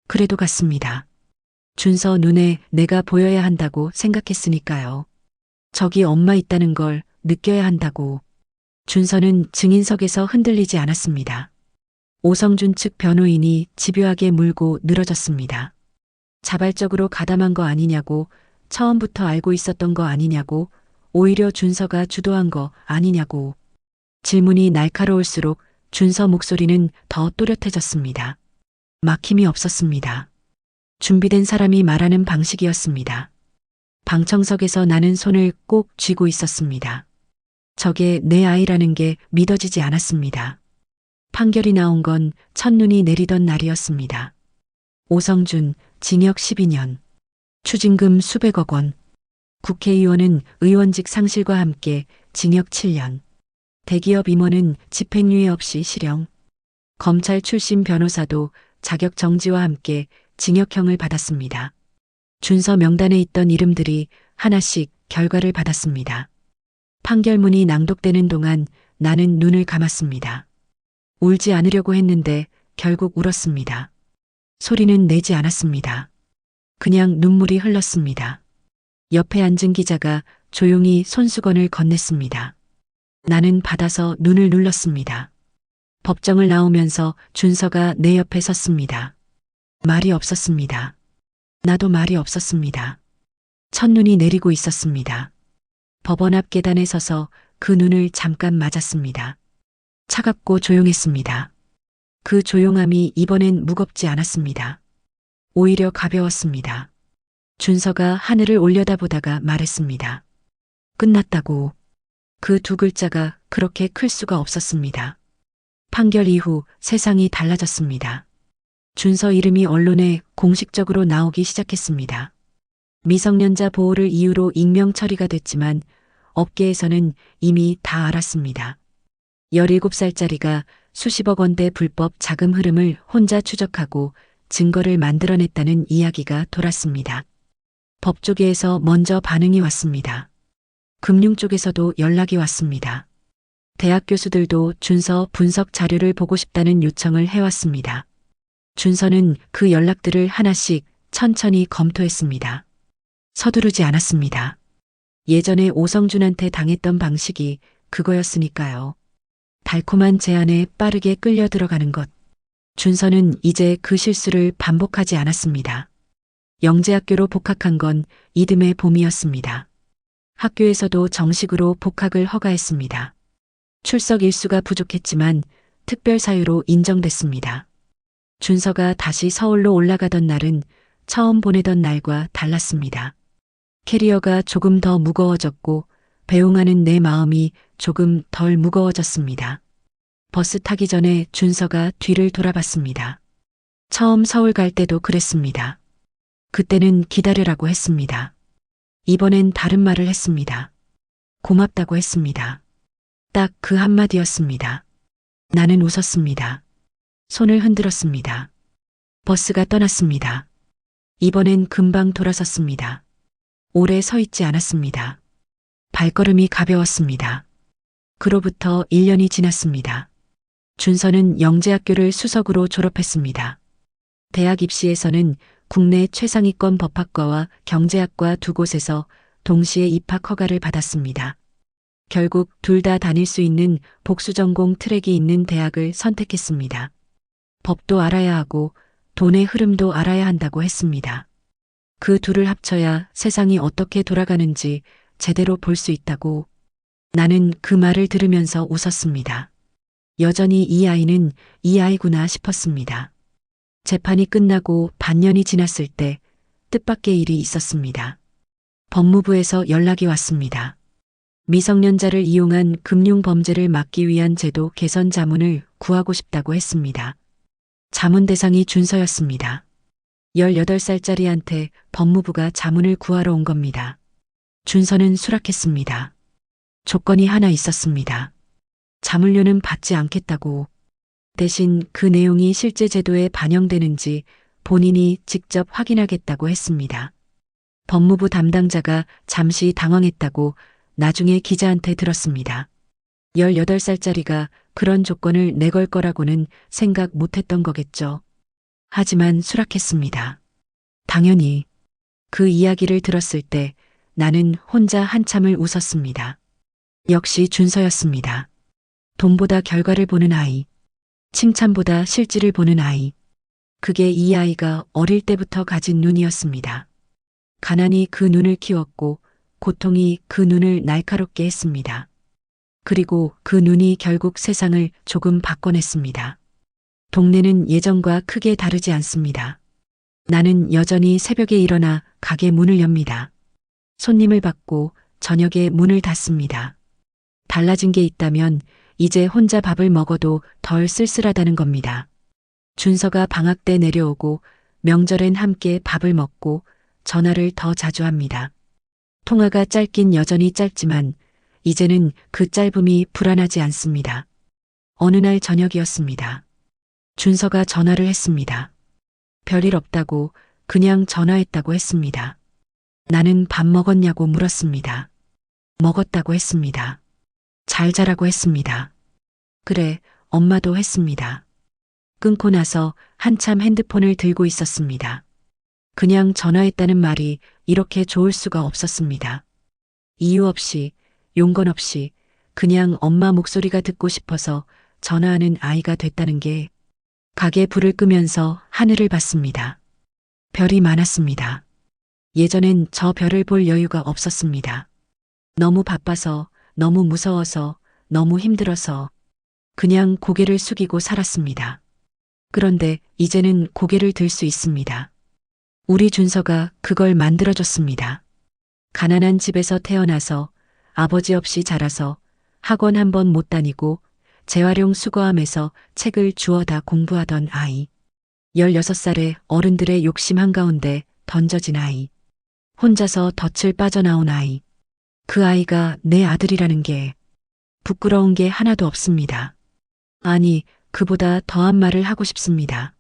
그래도 갔습니다. 준서 눈에 내가 보여야 한다고 생각했으니까요. 저기 엄마 있다는 걸 느껴야 한다고. 준서는 증인석에서 흔들리지 않았습니다. 오성준 측 변호인이 집요하게 물고 늘어졌습니다. 자발적으로 가담한 거 아니냐고, 처음부터 알고 있었던 거 아니냐고, 오히려 준서가 주도한 거 아니냐고. 질문이 날카로울수록 준서 목소리는 더 또렷해졌습니다. 막힘이 없었습니다. 준비된 사람이 말하는 방식이었습니다. 방청석에서 나는 손을 꼭 쥐고 있었습니다. 저게 내 아이라는 게 믿어지지 않았습니다. 판결이 나온 건 첫눈이 내리던 날이었습니다. 오성준, 징역 12년, 추징금 수백억 원, 국회의원은 의원직 상실과 함께 징역 7년, 대기업 임원은 집행유예 없이 실형, 검찰 출신 변호사도 자격 정지와 함께 징역형을 받았습니다. 준서 명단에 있던 이름들이 하나씩 결과를 받았습니다. 판결문이 낭독되는 동안 나는 눈을 감았습니다. 울지 않으려고 했는데 결국 울었습니다. 소리는 내지 않았습니다. 그냥 눈물이 흘렀습니다. 옆에 앉은 기자가 조용히 손수건을 건넸습니다. 나는 받아서 눈을 눌렀습니다. 법정을 나오면서 준서가 내 옆에 섰습니다. 말이 없었습니다. 나도 말이 없었습니다. 첫눈이 내리고 있었습니다. 법원 앞 계단에 서서 그 눈을 잠깐 맞았습니다. 차갑고 조용했습니다. 그 조용함이 이번엔 무겁지 않았습니다. 오히려 가벼웠습니다. 준서가 하늘을 올려다보다가 말했습니다. 끝났다고. 그 두 글자가 그렇게 클 수가 없었습니다. 판결 이후 세상이 달라졌습니다. 준서 이름이 언론에 공식적으로 나오기 시작했습니다. 미성년자 보호를 이유로 익명 처리가 됐지만 업계에서는 이미 다 알았습니다. 17살짜리가 수십억 원대 불법 자금 흐름을 혼자 추적하고 증거를 만들어냈다는 이야기가 돌았습니다. 법조계에서 먼저 반응이 왔습니다. 금융 쪽에서도 연락이 왔습니다. 대학 교수들도 준서 분석 자료를 보고 싶다는 요청을 해왔습니다. 준서는 그 연락들을 하나씩 천천히 검토했습니다. 서두르지 않았습니다. 예전에 오성준한테 당했던 방식이 그거였으니까요. 달콤한 제안에 빠르게 끌려 들어가는 것. 준서는 이제 그 실수를 반복하지 않았습니다. 영재학교로 복학한 건 이듬해 봄이었습니다. 학교에서도 정식으로 복학을 허가했습니다. 출석 일수가 부족했지만 특별 사유로 인정됐습니다. 준서가 다시 서울로 올라가던 날은 처음 보내던 날과 달랐습니다. 캐리어가 조금 더 무거워졌고 배웅하는 내 마음이 조금 덜 무거워졌습니다. 버스 타기 전에 준서가 뒤를 돌아봤습니다. 처음 서울 갈 때도 그랬습니다. 그때는 기다려라고 했습니다. 이번엔 다른 말을 했습니다. 고맙다고 했습니다. 딱 그 한마디였습니다. 나는 웃었습니다. 손을 흔들었습니다. 버스가 떠났습니다. 이번엔 금방 돌아섰습니다. 오래 서 있지 않았습니다. 발걸음이 가벼웠습니다. 그로부터 1년이 지났습니다. 준서는 영재학교를 수석으로 졸업했습니다. 대학 입시에서는 국내 최상위권 법학과와 경제학과 두 곳에서 동시에 입학 허가를 받았습니다. 결국 둘 다 다닐 수 있는 복수 전공 트랙이 있는 대학을 선택했습니다. 법도 알아야 하고 돈의 흐름도 알아야 한다고 했습니다. 그 둘을 합쳐야 세상이 어떻게 돌아가는지 제대로 볼 수 있다고. 나는 그 말을 들으면서 웃었습니다. 여전히 이 아이는 이 아이구나 싶었습니다. 재판이 끝나고 반년이 지났을 때 뜻밖의 일이 있었습니다. 법무부에서 연락이 왔습니다. 미성년자를 이용한 금융범죄를 막기 위한 제도 개선 자문을 구하고 싶다고 했습니다. 자문 대상이 준서였습니다. 18살짜리한테 법무부가 자문을 구하러 온 겁니다. 준서는 수락했습니다. 조건이 하나 있었습니다. 자문료는 받지 않겠다고. 대신 그 내용이 실제 제도에 반영되는지 본인이 직접 확인하겠다고 했습니다. 법무부 담당자가 잠시 당황했다고 나중에 기자한테 들었습니다. 18살짜리가 그런 조건을 내걸 거라고는 생각 못했던 거겠죠. 하지만 수락했습니다. 당연히 그 이야기를 들었을 때 나는 혼자 한참을 웃었습니다. 역시 준서였습니다. 돈보다 결과를 보는 아이, 칭찬보다 실질을 보는 아이. 그게 이 아이가 어릴 때부터 가진 눈이었습니다. 가난이 그 눈을 키웠고 고통이 그 눈을 날카롭게 했습니다. 그리고 그 눈이 결국 세상을 조금 바꿔냈습니다. 동네는 예전과 크게 다르지 않습니다. 나는 여전히 새벽에 일어나 가게 문을 엽니다. 손님을 받고 저녁에 문을 닫습니다. 달라진 게 있다면 이제 혼자 밥을 먹어도 덜 쓸쓸하다는 겁니다. 준서가 방학 때 내려오고 명절엔 함께 밥을 먹고 전화를 더 자주 합니다. 통화가 짧긴 여전히 짧지만 이제는 그 짧음이 불안하지 않습니다. 어느 날 저녁이었습니다. 준서가 전화를 했습니다. 별일 없다고 그냥 전화했다고 했습니다. 나는 밥 먹었냐고 물었습니다. 먹었다고 했습니다. 잘 자라고 했습니다. 그래, 엄마도 했습니다. 끊고 나서 한참 핸드폰을 들고 있었습니다. 그냥 전화했다는 말이 이렇게 좋을 수가 없었습니다. 이유 없이, 용건 없이 그냥 엄마 목소리가 듣고 싶어서 전화하는 아이가 됐다는 게 가게 불을 끄면서 하늘을 봤습니다. 별이 많았습니다. 예전엔 저 별을 볼 여유가 없었습니다. 너무 바빠서, 너무 무서워서, 너무 힘들어서 그냥 고개를 숙이고 살았습니다. 그런데 이제는 고개를 들 수 있습니다. 우리 준서가 그걸 만들어줬습니다. 가난한 집에서 태어나서 아버지 없이 자라서 학원 한 번 못 다니고 재활용 수거함에서 책을 주워다 공부하던 아이. 16살에 어른들의 욕심 한가운데 던져진 아이. 혼자서 덫을 빠져나온 아이. 그 아이가 내 아들이라는 게 부끄러운 게 하나도 없습니다. 아니, 그보다 더한 말을 하고 싶습니다.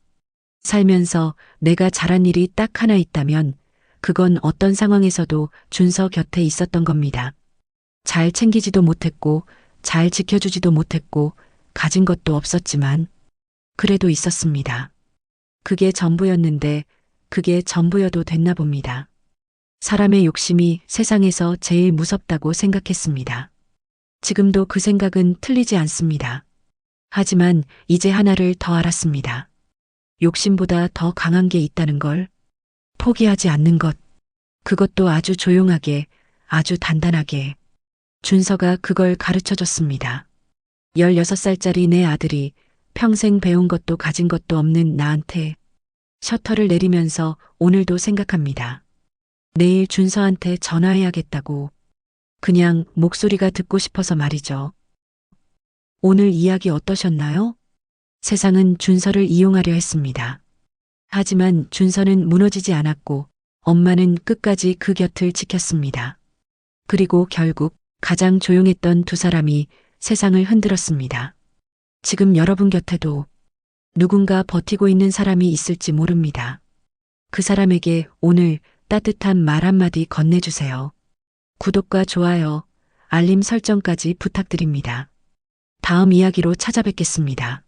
살면서 내가 잘한 일이 딱 하나 있다면 그건 어떤 상황에서도 준서 곁에 있었던 겁니다. 잘 챙기지도 못했고 잘 지켜주지도 못했고 가진 것도 없었지만 그래도 있었습니다. 그게 전부였는데 그게 전부여도 됐나 봅니다. 사람의 욕심이 세상에서 제일 무섭다고 생각했습니다. 지금도 그 생각은 틀리지 않습니다. 하지만 이제 하나를 더 알았습니다. 욕심보다 더 강한 게 있다는 걸. 포기하지 않는 것. 그것도 아주 조용하게, 아주 단단하게. 준서가 그걸 가르쳐 줬습니다. 16살짜리 내 아들이 평생 배운 것도 가진 것도 없는 나한테 셔터를 내리면서 오늘도 생각합니다. 내일 준서한테 전화해야겠다고. 그냥 목소리가 듣고 싶어서 말이죠. 오늘 이야기 어떠셨나요? 세상은 준서를 이용하려 했습니다. 하지만 준서는 무너지지 않았고 엄마는 끝까지 그 곁을 지켰습니다. 그리고 결국 가장 조용했던 두 사람이 세상을 흔들었습니다. 지금 여러분 곁에도 누군가 버티고 있는 사람이 있을지 모릅니다. 그 사람에게 오늘 따뜻한 말 한마디 건네주세요. 구독과 좋아요, 알림 설정까지 부탁드립니다. 다음 이야기로 찾아뵙겠습니다.